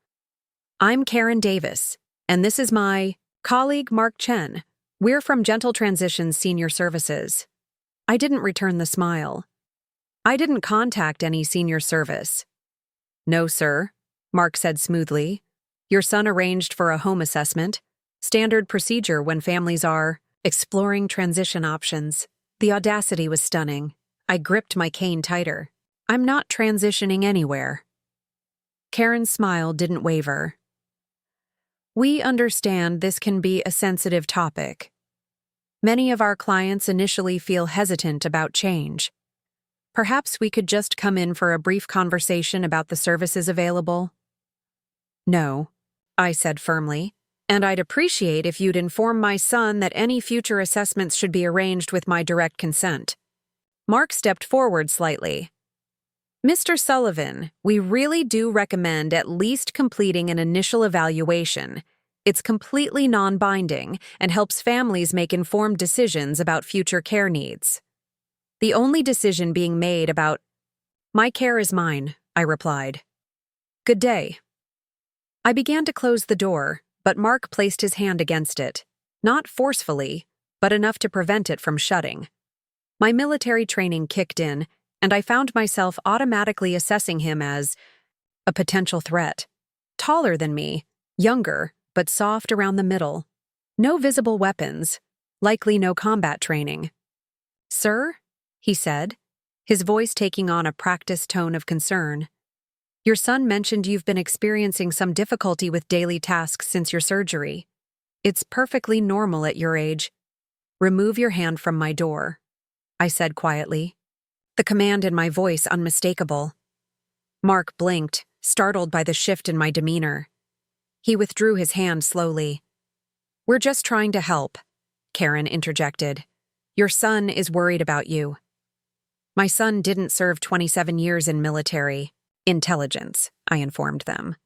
I'm Karen Davis, and this is my colleague Mark Chen. We're from Gentle Transitions Senior Services. I didn't return the smile. I didn't contact any senior service. No, sir, Mark said smoothly. Your son arranged for a home assessment, standard procedure when families are exploring transition options. The audacity was stunning. I gripped my cane tighter. I'm not transitioning anywhere. Karen's smile didn't waver. We understand this can be a sensitive topic. Many of our clients initially feel hesitant about change. Perhaps we could just come in for a brief conversation about the services available? No, I said firmly, and I'd appreciate if you'd inform my son that any future assessments should be arranged with my direct consent. Mark stepped forward slightly. Mr. Sullivan, we really do recommend at least completing an initial evaluation. It's completely non-binding and helps families make informed decisions about future care needs. The only decision being made about my care is mine, I replied. Good day. I began to close the door, but Mark placed his hand against it, not forcefully, but enough to prevent it from shutting. My military training kicked in, and I found myself automatically assessing him as a potential threat. Taller than me, younger, but soft around the middle. No visible weapons, likely no combat training. Sir? He said, his voice taking on a practiced tone of concern. Your son mentioned you've been experiencing some difficulty with daily tasks since your surgery. It's perfectly normal at your age. Remove your hand from my door, I said quietly, the command in my voice unmistakable. Mark blinked, startled by the shift in my demeanor. He withdrew his hand slowly. We're just trying to help, Karen interjected. Your son is worried about you. My son didn't serve 27 years in military intelligence, I informed them.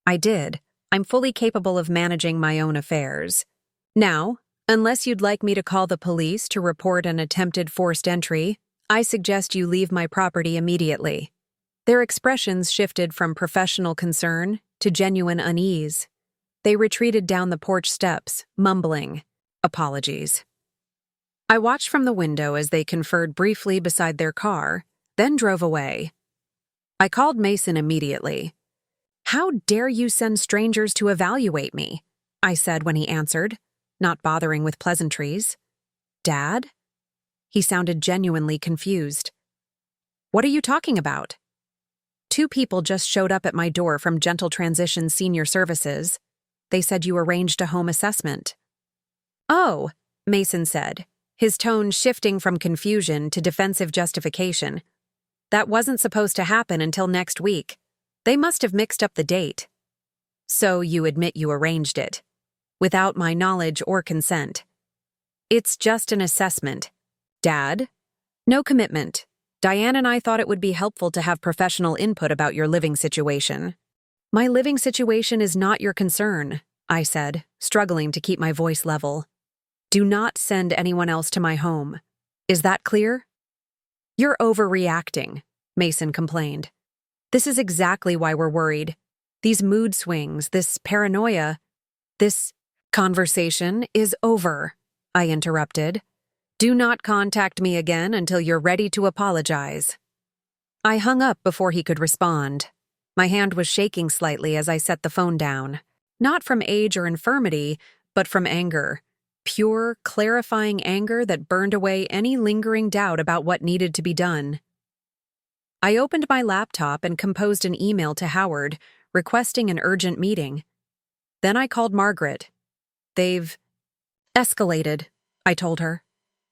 I did. I'm fully capable of managing my own affairs. Now, unless you'd like me to call the police to report an attempted forced entry, I suggest you leave my property immediately. Their expressions shifted from professional concern to genuine unease. They retreated down the porch steps, mumbling apologies. I watched from the window as they conferred briefly beside their car, then drove away. I called Mason immediately. How dare you send strangers to evaluate me? I said when he answered, not bothering with pleasantries. Dad? He sounded genuinely confused. What are you talking about? 2 people just showed up at my door from Gentle Transition Senior Services. They said you arranged a home assessment. Oh, Mason said, his tone shifting from confusion to defensive justification. That wasn't supposed to happen until next week. They must have mixed up the date. So you admit you arranged it, without my knowledge or consent. It's just an assessment. Dad? No commitment. Diane and I thought it would be helpful to have professional input about your living situation. My living situation is not your concern, I said, struggling to keep my voice level. Do not send anyone else to my home. Is that clear? You're overreacting, Mason complained. This is exactly why we're worried. These mood swings, this paranoia, this conversation is over, I interrupted. Do not contact me again until you're ready to apologize. I hung up before he could respond. My hand was shaking slightly as I set the phone down. Not from age or infirmity, but from anger. Pure, clarifying anger that burned away any lingering doubt about what needed to be done. I opened my laptop and composed an email to Howard, requesting an urgent meeting. Then I called Margaret. They've escalated, I told her.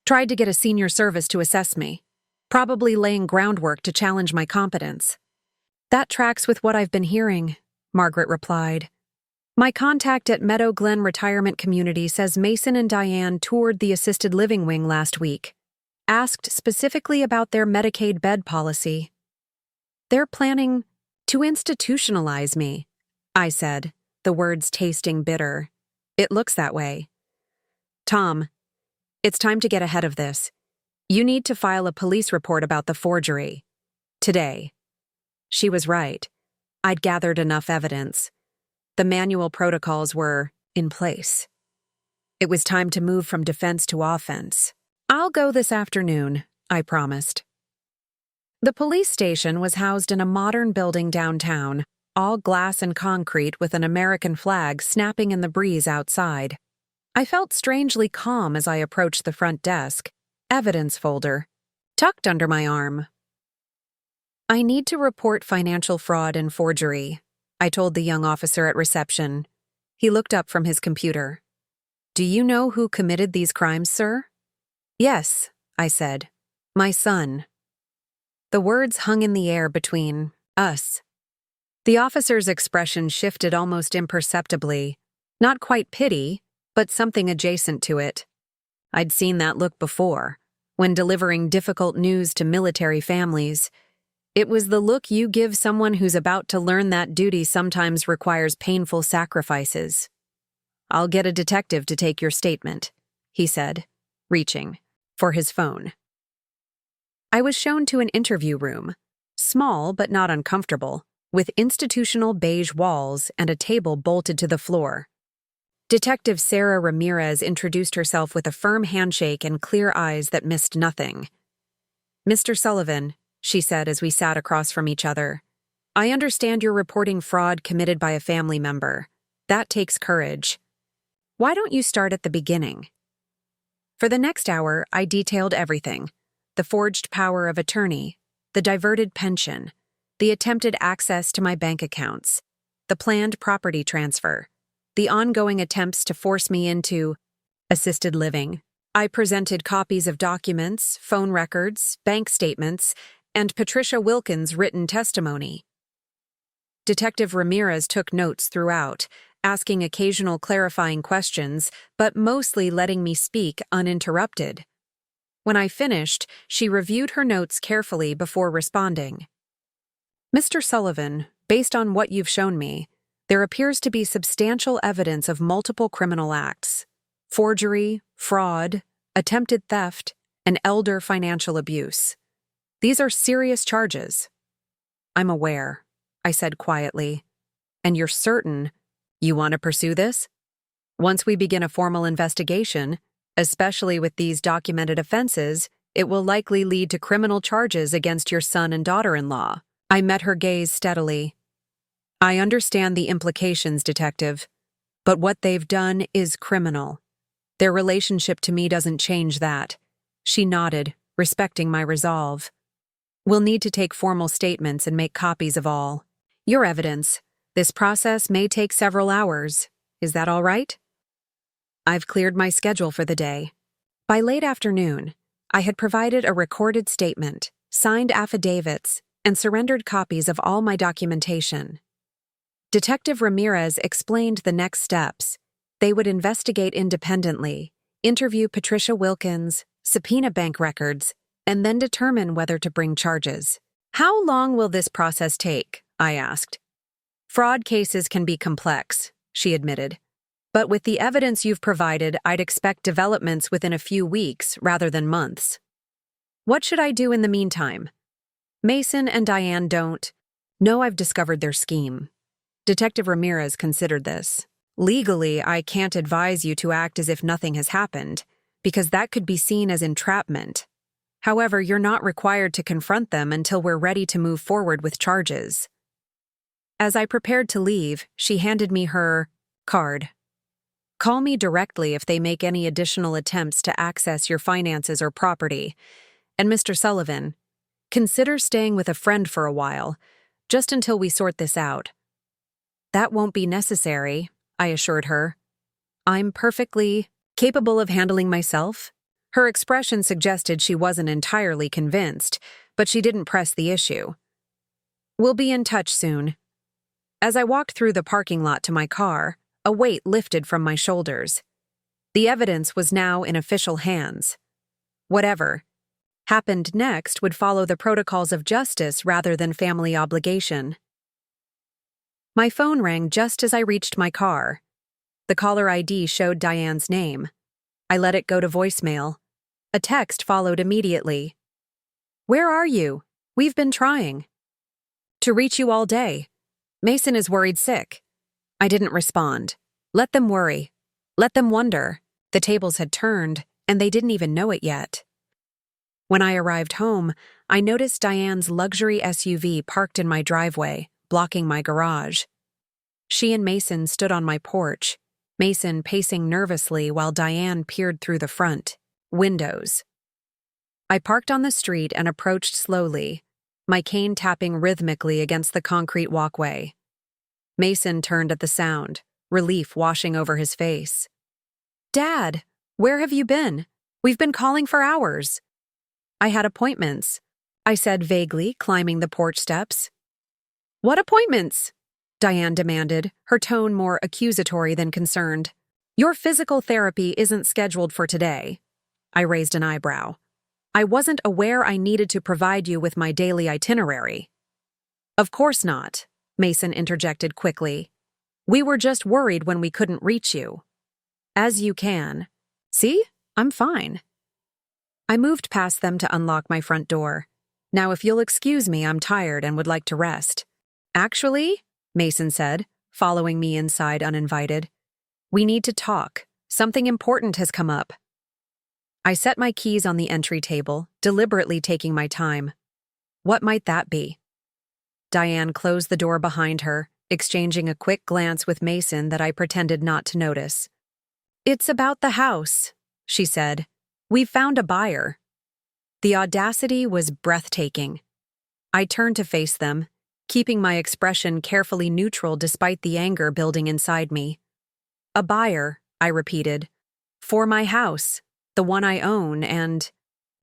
Tried to get a senior service to assess me. Probably laying groundwork to challenge my competence. That tracks with what I've been hearing, Margaret replied. My contact at Meadow Glen Retirement Community says Mason and Diane toured the assisted living wing last week. Asked specifically about their Medicaid bed policy. They're planning to institutionalize me, I said, the words tasting bitter. It looks that way. Tom, it's time to get ahead of this. You need to file a police report about the forgery. Today. She was right. I'd gathered enough evidence. The manual protocols were in place. It was time to move from defense to offense. I'll go this afternoon, I promised. The police station was housed in a modern building downtown, all glass and concrete with an American flag snapping in the breeze outside. I felt strangely calm as I approached the front desk, evidence folder, tucked under my arm. I need to report financial fraud and forgery, I told the young officer at reception. He looked up from his computer. Do you know who committed these crimes, sir? Yes, I said. My son. The words hung in the air between us. The officer's expression shifted almost imperceptibly, not quite pity, but something adjacent to it. I'd seen that look before, when delivering difficult news to military families. It was the look you give someone who's about to learn that duty sometimes requires painful sacrifices. I'll get a detective to take your statement, he said, reaching for his phone. I was shown to an interview room, small but not uncomfortable, with institutional beige walls and a table bolted to the floor. Detective Sarah Ramirez introduced herself with a firm handshake and clear eyes that missed nothing. Mr. Sullivan, she said as we sat across from each other, I understand you're reporting fraud committed by a family member. That takes courage. Why don't you start at the beginning? For the next hour, I detailed everything. The forged power of attorney, the diverted pension, the attempted access to my bank accounts, the planned property transfer, the ongoing attempts to force me into assisted living. I presented copies of documents, phone records, bank statements, and Patricia Wilkins' written testimony. Detective Ramirez took notes throughout, asking occasional clarifying questions, but mostly letting me speak uninterrupted. When I finished, she reviewed her notes carefully before responding. Mr. Sullivan, based on what you've shown me, there appears to be substantial evidence of multiple criminal acts: forgery, fraud, attempted theft, and elder financial abuse. These are serious charges. I'm aware, I said quietly. And you're certain you want to pursue this? Once we begin a formal investigation, especially with these documented offenses, it will likely lead to criminal charges against your son and daughter-in-law. I met her gaze steadily. I understand the implications, Detective, but what they've done is criminal. Their relationship to me doesn't change that. She nodded, respecting my resolve. We'll need to take formal statements and make copies of all. Your evidence. This process may take several hours. Is that all right? I've cleared my schedule for the day. By late afternoon, I had provided a recorded statement, signed affidavits, and surrendered copies of all my documentation. Detective Ramirez explained the next steps. They would investigate independently, interview Patricia Wilkins, subpoena bank records, and then determine whether to bring charges. How long will this process take? I asked. Fraud cases can be complex, she admitted. But with the evidence you've provided, I'd expect developments within a few weeks rather than months. What should I do in the meantime? Mason and Diane don't know I've discovered their scheme. Detective Ramirez considered this. Legally, I can't advise you to act as if nothing has happened, because that could be seen as entrapment. However, you're not required to confront them until we're ready to move forward with charges. As I prepared to leave, she handed me her card. Call me directly if they make any additional attempts to access your finances or property. And Mr. Sullivan, consider staying with a friend for a while, just until we sort this out. That won't be necessary, I assured her. I'm perfectly capable of handling myself. Her expression suggested she wasn't entirely convinced, but she didn't press the issue. We'll be in touch soon. As I walked through the parking lot to my car, a weight lifted from my shoulders. The evidence was now in official hands. Whatever happened next would follow the protocols of justice rather than family obligation. My phone rang just as I reached my car. The caller ID showed Diane's name. I let it go to voicemail. A text followed immediately. Where are you? We've been trying to reach you all day. Mason is worried sick. I didn't respond. Let them worry. Let them wonder. The tables had turned, and they didn't even know it yet. When I arrived home, I noticed Diane's luxury SUV parked in my driveway, blocking my garage. She and Mason stood on my porch, Mason pacing nervously while Diane peered through the front windows. I parked on the street and approached slowly, my cane tapping rhythmically against the concrete walkway. Mason turned at the sound, relief washing over his face. "Dad, where have you been? We've been calling for hours." "I had appointments," I said vaguely, climbing the porch steps. "What appointments?" Diane demanded, her tone more accusatory than concerned. "Your physical therapy isn't scheduled for today." I raised an eyebrow. "I wasn't aware I needed to provide you with my daily itinerary." "Of course not," Mason interjected quickly. "We were just worried when we couldn't reach you." "As you can. See? I'm fine." I moved past them to unlock my front door. "Now, if you'll excuse me, I'm tired and would like to rest." "Actually," Mason said, following me inside uninvited, "we need to talk. Something important has come up." I set my keys on the entry table, deliberately taking my time. "What might that be?" Diane closed the door behind her, exchanging a quick glance with Mason that I pretended not to notice. "It's about the house," she said. "We've found a buyer." The audacity was breathtaking. I turned to face them, keeping my expression carefully neutral despite the anger building inside me. "A buyer," I repeated. "For my house, the one I own and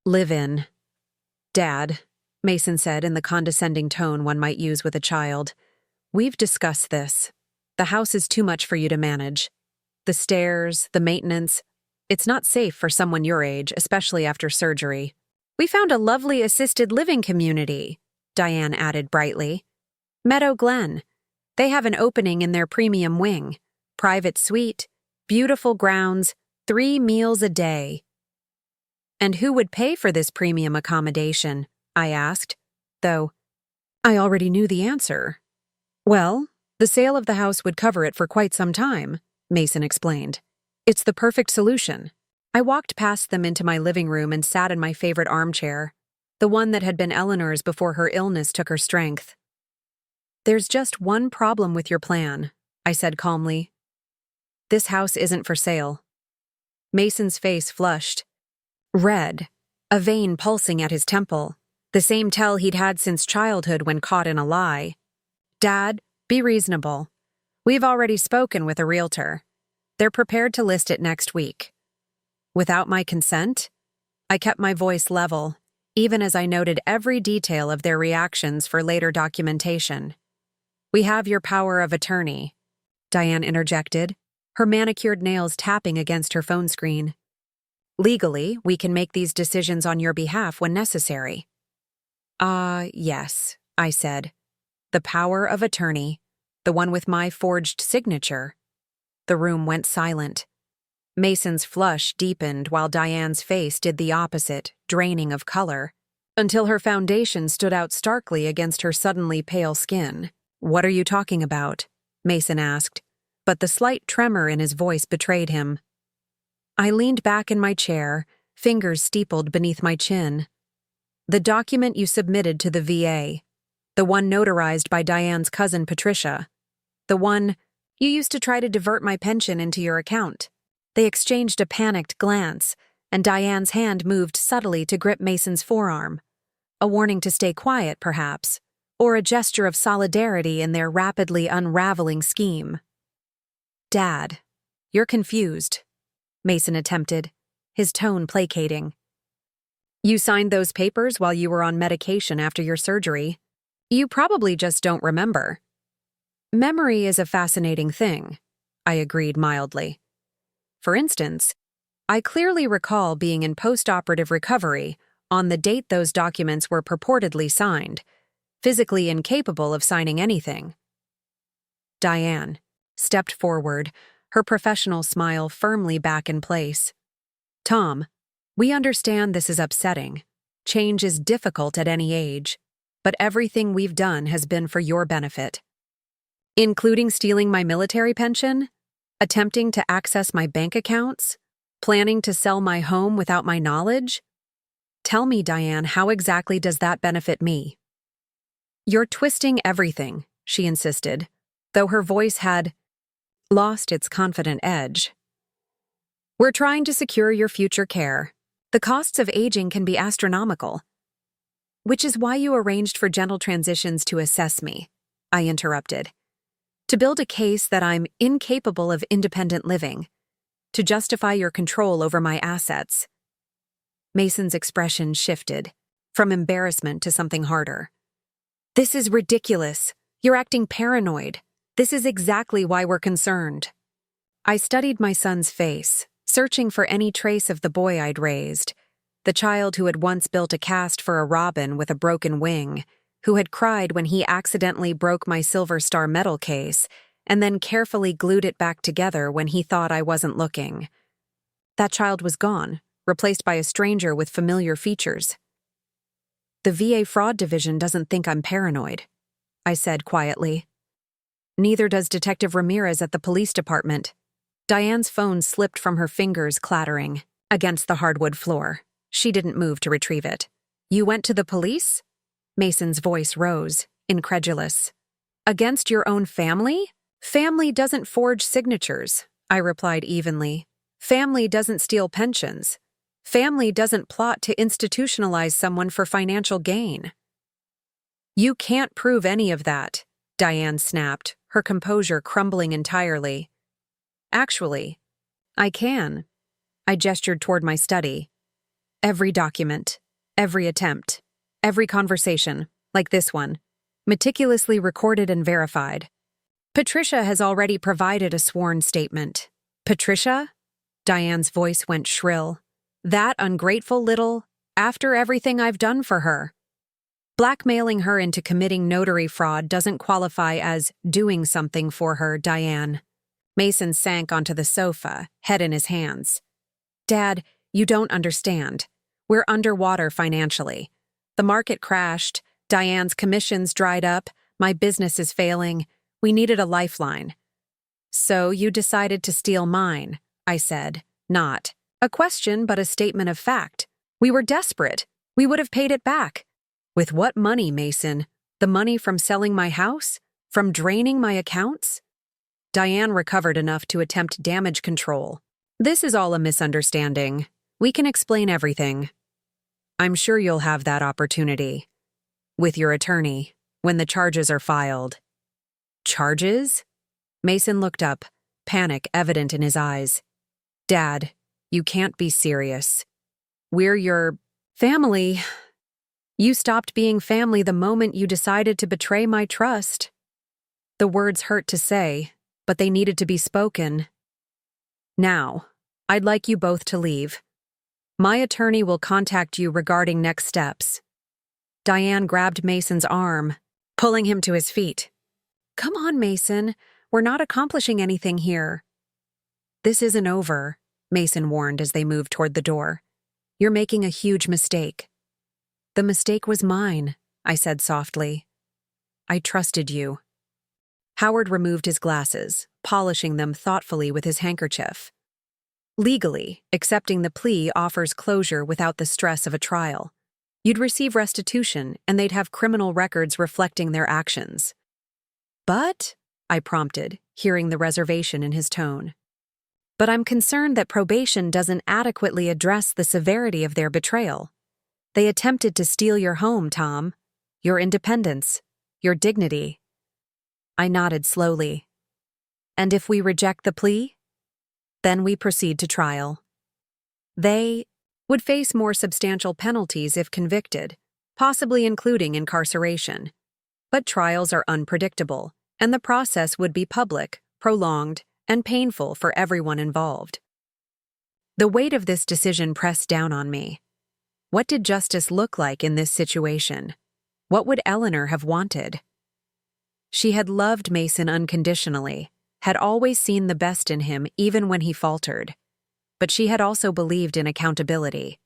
live in." "Dad," Mason said in the condescending tone one might use with a child, "we've discussed this. The house is too much for you to manage. The stairs, the maintenance, it's not safe for someone your age, especially after surgery." "We found a lovely assisted living community," Diane added brightly. "Meadow Glen. They have an opening in their premium wing. Private suite, beautiful grounds, 3 meals a day." "And who would pay for this premium accommodation?" I asked, though I already knew the answer. "Well, the sale of the house would cover it for quite some time," Mason explained. "It's the perfect solution." I walked past them into my living room and sat in my favorite armchair, the one that had been Eleanor's before her illness took her strength. "There's just one problem with your plan," I said calmly. "This house isn't for sale." Mason's face flushed. Red, a vein pulsing at his temple, the same tell he'd had since childhood when caught in a lie. "Dad, be reasonable. We've already spoken with a realtor. They're prepared to list it next week." Without my consent? I kept my voice level, even as I noted every detail of their reactions for later documentation. "We have your power of attorney," Diane interjected, her manicured nails tapping against her phone screen. "Legally, we can make these decisions on your behalf when necessary." Yes," I said. "The power of attorney, the one with my forged signature." The room went silent. Mason's flush deepened while Diane's face did the opposite, draining of color, until her foundation stood out starkly against her suddenly pale skin. "What are you talking about?" Mason asked, but the slight tremor in his voice betrayed him. I leaned back in my chair, fingers steepled beneath my chin. "The document you submitted to the VA, the one notarized by Diane's cousin Patricia, the one you used to try to divert my pension into your account." They exchanged a panicked glance, and Diane's hand moved subtly to grip Mason's forearm. A warning to stay quiet, perhaps, or a gesture of solidarity in their rapidly unraveling scheme. "Dad, you're confused," Mason attempted, his tone placating. "You signed those papers while you were on medication after your surgery. You probably just don't remember." "Memory is a fascinating thing," I agreed mildly. "For instance, I clearly recall being in post-operative recovery on the date those documents were purportedly signed, physically incapable of signing anything." Diane stepped forward, her professional smile firmly back in place. "Tom, we understand this is upsetting. Change is difficult at any age, but everything we've done has been for your benefit." "Including stealing my military pension? Attempting to access my bank accounts? Planning to sell my home without my knowledge? Tell me, Diane, how exactly does that benefit me?" "You're twisting everything," she insisted, though her voice had lost its confident edge. We're trying to secure your future care. The costs of aging can be astronomical. Which is why you arranged for gentle transitions to assess me, I interrupted. To build a case that I'm incapable of independent living. To justify your control over my assets. Mason's expression shifted, from embarrassment to something harder. This is ridiculous. You're acting paranoid. This is exactly why we're concerned. I studied my son's face, searching for any trace of the boy I'd raised, the child who had once built a cast for a robin with a broken wing, who had cried when he accidentally broke my Silver Star medal case, and then carefully glued it back together when he thought I wasn't looking. That child was gone, replaced by a stranger with familiar features. The VA Fraud Division doesn't think I'm paranoid, I said quietly. Neither does Detective Ramirez at the police department. Diane's phone slipped from her fingers, clattering against the hardwood floor. She didn't move to retrieve it. You went to the police? Mason's voice rose, incredulous. Against your own family? Family doesn't forge signatures, I replied evenly. Family doesn't steal pensions. Family doesn't plot to institutionalize someone for financial gain. You can't prove any of that, Diane snapped, her composure crumbling entirely. Actually, I can. I gestured toward my study. Every document, every attempt, every conversation, like this one, meticulously recorded and verified. Patricia has already provided a sworn statement. Patricia? Diane's voice went shrill. That ungrateful little, after everything I've done for her. Blackmailing her into committing notary fraud doesn't qualify as doing something for her, Diane. Mason sank onto the sofa, head in his hands. Dad, you don't understand. We're underwater financially. The market crashed, Diane's commissions dried up, my business is failing. We needed a lifeline. So you decided to steal mine, I said, not a question but a statement of fact. We were desperate. We would have paid it back. With what money, Mason? The money from selling my house? From draining my accounts? Diane recovered enough to attempt damage control. This is all a misunderstanding. We can explain everything. I'm sure you'll have that opportunity. With your attorney, when the charges are filed. Charges? Mason looked up, panic evident in his eyes. Dad, you can't be serious. We're your family. You stopped being family the moment you decided to betray my trust. The words hurt to say, but they needed to be spoken. Now, I'd like you both to leave. My attorney will contact you regarding next steps. Diane grabbed Mason's arm, pulling him to his feet. Come on, Mason. We're not accomplishing anything here. This isn't over, Mason warned as they moved toward the door. You're making a huge mistake. The mistake was mine, I said softly. I trusted you. Howard removed his glasses, polishing them thoughtfully with his handkerchief. Legally, accepting the plea offers closure without the stress of a trial. You'd receive restitution, and they'd have criminal records reflecting their actions. But, I prompted, hearing the reservation in his tone. But I'm concerned that probation doesn't adequately address the severity of their betrayal. They attempted to steal your home, Tom. Your independence. Your dignity. I nodded slowly. And if we reject the plea? Then we proceed to trial. They would face more substantial penalties if convicted, possibly including incarceration. But trials are unpredictable, and the process would be public, prolonged, and painful for everyone involved. The weight of this decision pressed down on me. What did justice look like in this situation? What would Eleanor have wanted? She had loved Mason unconditionally, had always seen the best in him even when he faltered. But she had also believed in accountability.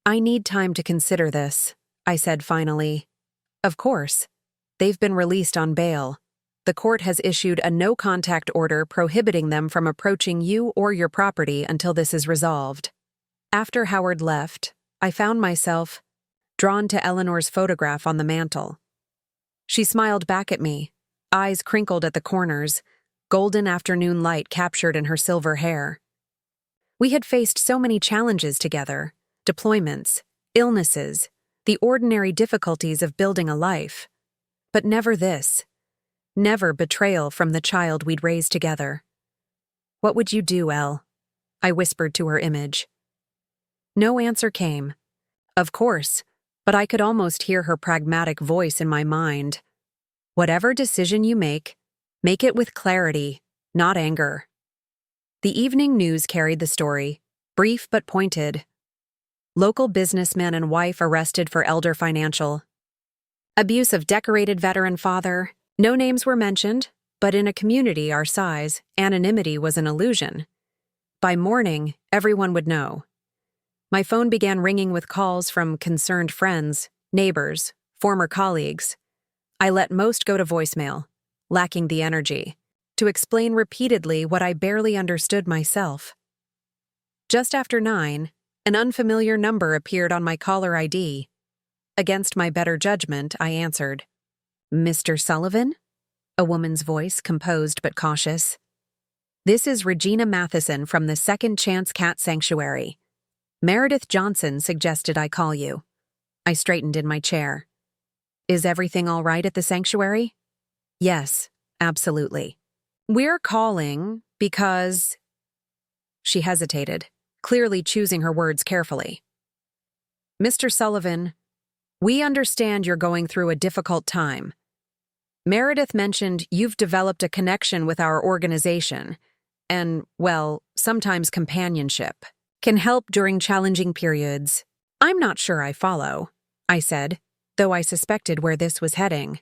I need time to consider this, I said finally. Of course. They've been released on bail. The court has issued a no-contact order prohibiting them from approaching you or your property until this is resolved. After Howard left, I found myself drawn to Eleanor's photograph on the mantel. She smiled back at me, eyes crinkled at the corners, golden afternoon light captured in her silver hair. We had faced so many challenges together: deployments, illnesses, the ordinary difficulties of building a life. But never this. Never betrayal from the child we'd raised together. "What would you do, Elle?" I whispered to her image. No answer came. Of course, but I could almost hear her pragmatic voice in my mind. "Whatever decision you make it with clarity, not anger." The evening news carried the story, brief but pointed. Local businessman and wife arrested for elder financial abuse of decorated veteran father. No names were mentioned, but in a community our size, anonymity was an illusion. By morning, everyone would know. My phone began ringing with calls from concerned friends, neighbors, former colleagues. I let most go to voicemail, lacking the energy to explain repeatedly what I barely understood myself. Just after 9, an unfamiliar number appeared on my caller ID. Against my better judgment, I answered. "Mr. Sullivan?" A woman's voice, composed but cautious. "This is Regina Matheson from the Second Chance Cat Sanctuary. Meredith Johnson suggested I call you." I straightened in my chair. "Is everything all right at the sanctuary?" "Yes, absolutely. We're calling because—" She hesitated, clearly choosing her words carefully. "Mr. Sullivan, we understand you're going through a difficult time. Meredith mentioned you've developed a connection with our organization, and, well, sometimes companionship can help during challenging periods." "I'm not sure I follow," I said, though I suspected where this was heading.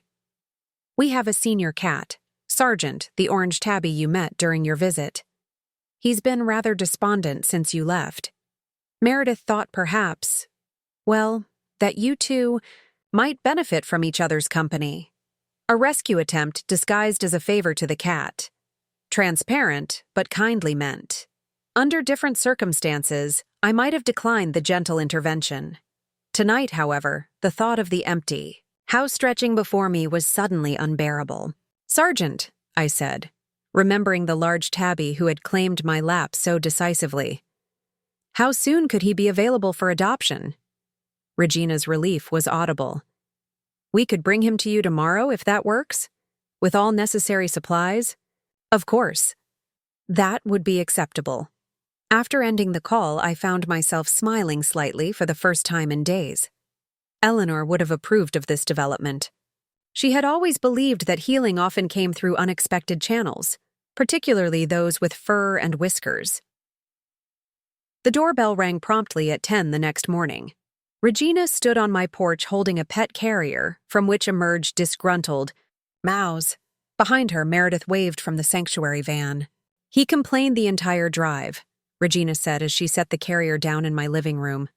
"We have a senior cat, Sergeant, the orange tabby you met during your visit. He's been rather despondent since you left. Meredith thought perhaps, well, that you two might benefit from each other's company. A rescue attempt disguised as a favor to the cat. Transparent, but kindly meant. Under different circumstances, I might have declined the gentle intervention. Tonight, however, the thought of the empty house stretching before me was suddenly unbearable. "Sergeant," I said, remembering the large tabby who had claimed my lap so decisively. "How soon could he be available for adoption?" Regina's relief was audible. "We could bring him to you tomorrow if that works, with all necessary supplies." "Of course. That would be acceptable." After ending the call, I found myself smiling slightly for the first time in days. Eleanor would have approved of this development. She had always believed that healing often came through unexpected channels, particularly those with fur and whiskers. The doorbell rang promptly at 10 the next morning. Regina stood on my porch holding a pet carrier, from which emerged disgruntled meows. Behind her, Meredith waved from the sanctuary van. "He complained the entire drive," Regina said as she set the carrier down in my living room.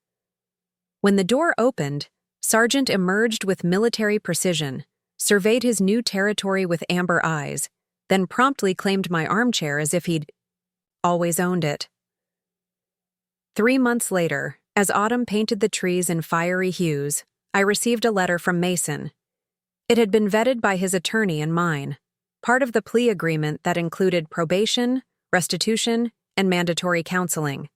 When the door opened, Sergeant emerged with military precision, surveyed his new territory with amber eyes, then promptly claimed my armchair as if he'd always owned it. 3 months later, as autumn painted the trees in fiery hues, I received a letter from Mason. It had been vetted by his attorney and mine, part of the plea agreement that included probation, restitution, and mandatory counseling.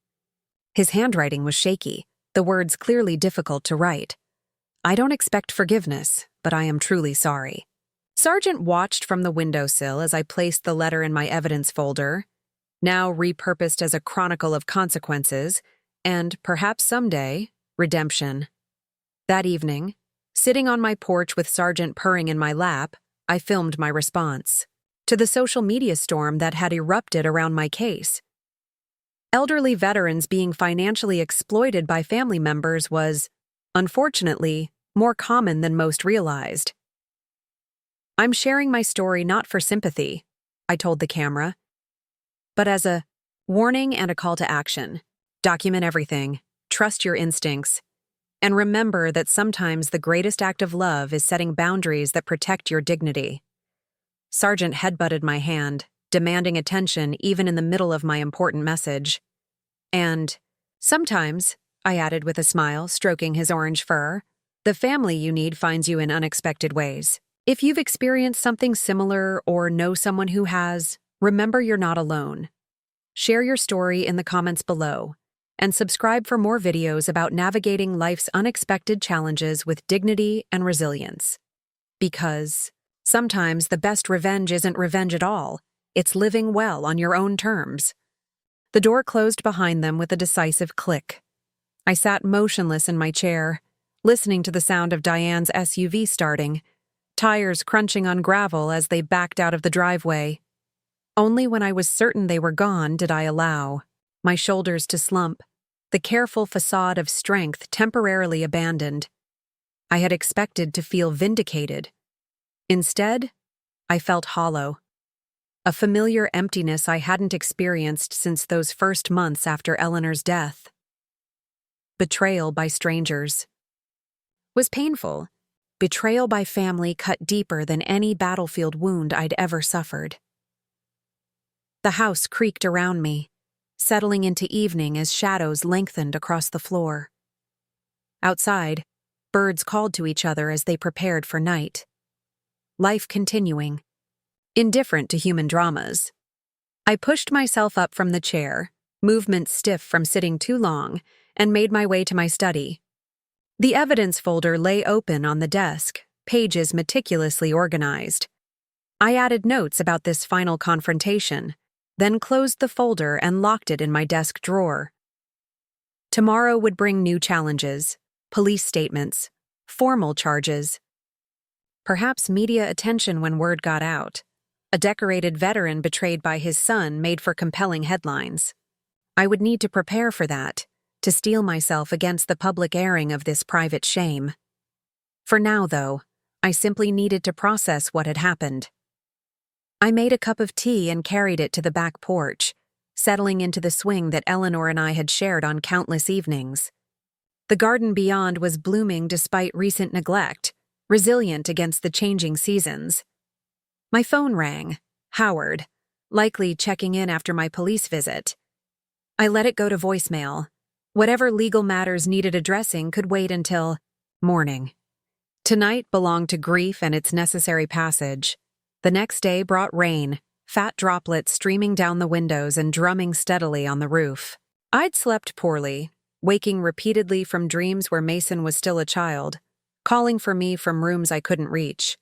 His handwriting was shaky, the words clearly difficult to write. "I don't expect forgiveness, but I am truly sorry." Sergeant watched from the windowsill as I placed the letter in my evidence folder, now repurposed as a chronicle of consequences, and, perhaps someday, redemption. That evening, sitting on my porch with Sergeant purring in my lap, I filmed my response to the social media storm that had erupted around my case. Elderly veterans being financially exploited by family members was, unfortunately, more common than most realized. "I'm sharing my story not for sympathy," I told the camera, "but as a warning and a call to action. Document everything, trust your instincts, and remember that sometimes the greatest act of love is setting boundaries that protect your dignity." Sergeant headbutted my hand, demanding attention even in the middle of my important message. "And sometimes," I added with a smile, stroking his orange fur, "the family you need finds you in unexpected ways. If you've experienced something similar or know someone who has, Remember, you're not alone. Share your story in the comments below, and subscribe for more videos about navigating life's unexpected challenges with dignity and resilience. Because sometimes the best revenge isn't revenge at all, it's living well on your own terms. The door closed behind them with a decisive click. I sat motionless in my chair, listening to the sound of Diane's SUV starting, tires crunching on gravel as they backed out of the driveway. Only when I was certain they were gone did I allow my shoulders to slump, the careful facade of strength temporarily abandoned. I had expected to feel vindicated. Instead, I felt hollow. A familiar emptiness I hadn't experienced since those first months after Eleanor's death. Betrayal by strangers was painful. Betrayal by family cut deeper than any battlefield wound I'd ever suffered. The house creaked around me, settling into evening as shadows lengthened across the floor. Outside, birds called to each other as they prepared for night. Life continuing, indifferent to human dramas. I pushed myself up from the chair, movement stiff from sitting too long, and made my way to my study. The evidence folder lay open on the desk, pages meticulously organized. I added notes about this final confrontation, then closed the folder and locked it in my desk drawer. Tomorrow would bring new challenges, police statements, formal charges. Perhaps media attention when word got out. A decorated veteran betrayed by his son made for compelling headlines. I would need to prepare for that, to steel myself against the public airing of this private shame. For now, though, I simply needed to process what had happened. I made a cup of tea and carried it to the back porch, settling into the swing that Eleanor and I had shared on countless evenings. The garden beyond was blooming despite recent neglect, resilient against the changing seasons. My phone rang. Howard, likely checking in after my police visit. I let it go to voicemail. Whatever legal matters needed addressing could wait until morning. Tonight belonged to grief and its necessary passage. The next day brought rain, fat droplets streaming down the windows and drumming steadily on the roof. I'd slept poorly, waking repeatedly from dreams where Mason was still a child, calling for me from rooms I couldn't reach.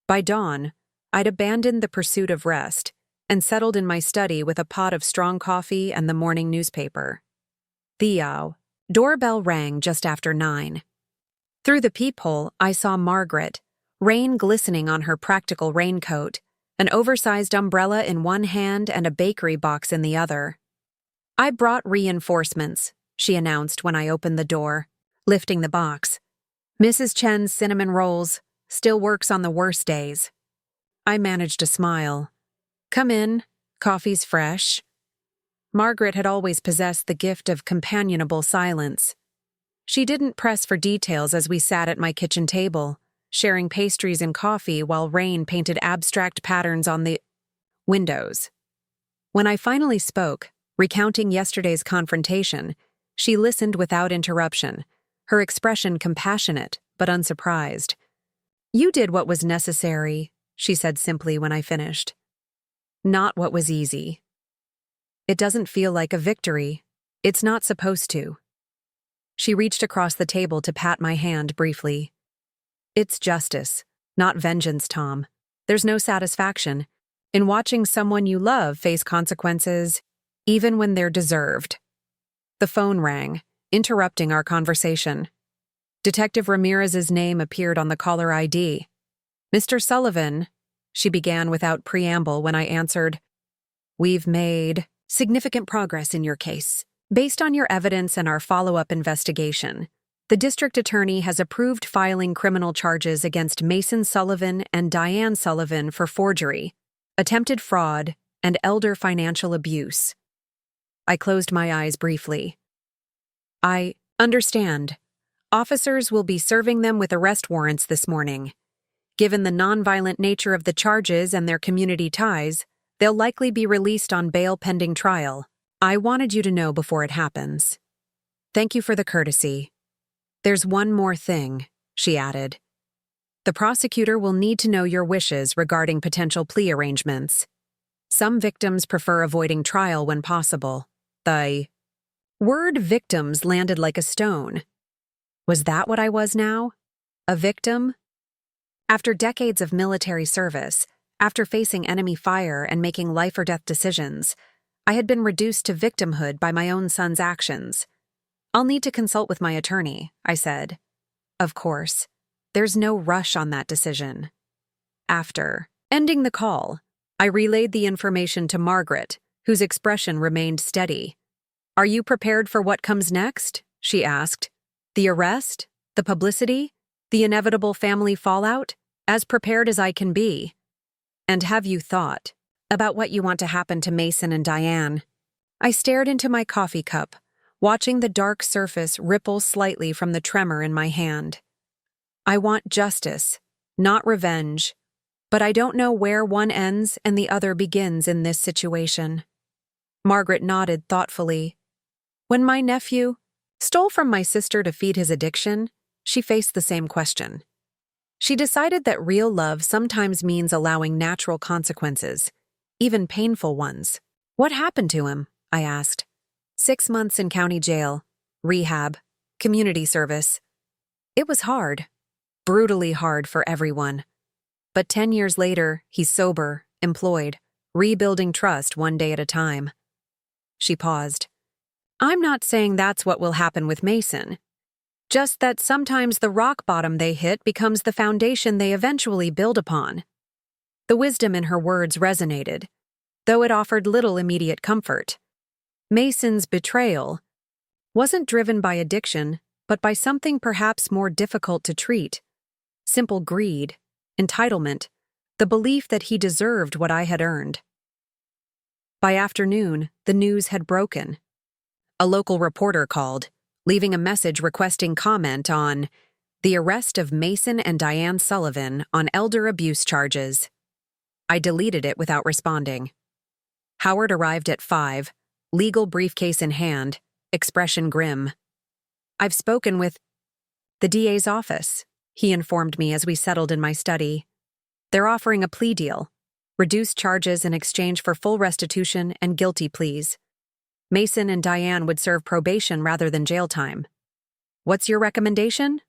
By dawn, I'd abandoned the pursuit of rest and settled in my study with a pot of strong coffee and the morning newspaper. The doorbell rang just after 9. Through the peephole, I saw Margaret, rain glistening on her practical raincoat, an oversized umbrella in one hand and a bakery box in the other. "I brought reinforcements," she announced when I opened the door, lifting the box. "Mrs. Chen's cinnamon rolls still works on the worst days." I managed a smile. "Come in, coffee's fresh." Margaret had always possessed the gift of companionable silence. She didn't press for details as we sat at my kitchen table, sharing pastries and coffee while rain painted abstract patterns on the windows. When I finally spoke, recounting yesterday's confrontation, she listened without interruption, her expression compassionate but unsurprised. "You did what was necessary," she said simply when I finished. "Not what was easy. It doesn't feel like a victory. It's not supposed to." She reached across the table to pat my hand briefly. "It's justice, not vengeance, Tom. There's no satisfaction in watching someone you love face consequences, even when they're deserved." The phone rang, interrupting our conversation. Detective Ramirez's name appeared on the caller ID. "Mr. Sullivan," she began without preamble when I answered. "We've made significant progress in your case. Based on your evidence and our follow-up investigation, the district attorney has approved filing criminal charges against Mason Sullivan and Diane Sullivan for forgery, attempted fraud, and elder financial abuse." I closed my eyes briefly. "I understand. Officers will be serving them with arrest warrants this morning. Given the nonviolent nature of the charges and their community ties, they'll likely be released on bail pending trial. I wanted you to know before it happens. Thank you for the courtesy. There's one more thing," she added. "The prosecutor will need to know your wishes regarding potential plea arrangements." Some victims prefer avoiding trial when possible. The word victims landed like a stone. Was that what I was now? A victim? After decades of military service, after facing enemy fire and making life-or-death decisions, I had been reduced to victimhood by my own son's actions. "I'll need to consult with my attorney," I said. Of course. There's no rush on that decision. After ending the call, I relayed the information to Margaret, whose expression remained steady. "Are you prepared for what comes next?" she asked. "The arrest? The publicity? The inevitable family fallout? As prepared as I can be." "And have you thought about what you want to happen to Mason and Diane?" I stared into my coffee cup, watching the dark surface ripple slightly from the tremor in my hand. "I want justice, not revenge, but I don't know where one ends and the other begins in this situation." Margaret nodded thoughtfully. "When my nephew stole from my sister to feed his addiction, she faced the same question. She decided that real love sometimes means allowing natural consequences, even painful ones." "What happened to him?" I asked. 6 months in county jail, rehab, community service. It was hard, brutally hard for everyone. But 10 years later, he's sober, employed, rebuilding trust one day at a time. She paused. "I'm not saying that's what will happen with Mason. Just that sometimes the rock bottom they hit becomes the foundation they eventually build upon." The wisdom in her words resonated, though it offered little immediate comfort. Mason's betrayal wasn't driven by addiction, but by something perhaps more difficult to treat: simple greed, entitlement, the belief that he deserved what I had earned. By afternoon, the news had broken. A local reporter called, leaving a message requesting comment on the arrest of Mason and Diane Sullivan on elder abuse charges. I deleted it without responding. Howard arrived at 5, legal briefcase in hand, expression grim. "I've spoken with the DA's office," he informed me as we settled in my study. "They're offering a plea deal, reduced charges in exchange for full restitution and guilty pleas. Mason and Diane would serve probation rather than jail time. What's your recommendation?"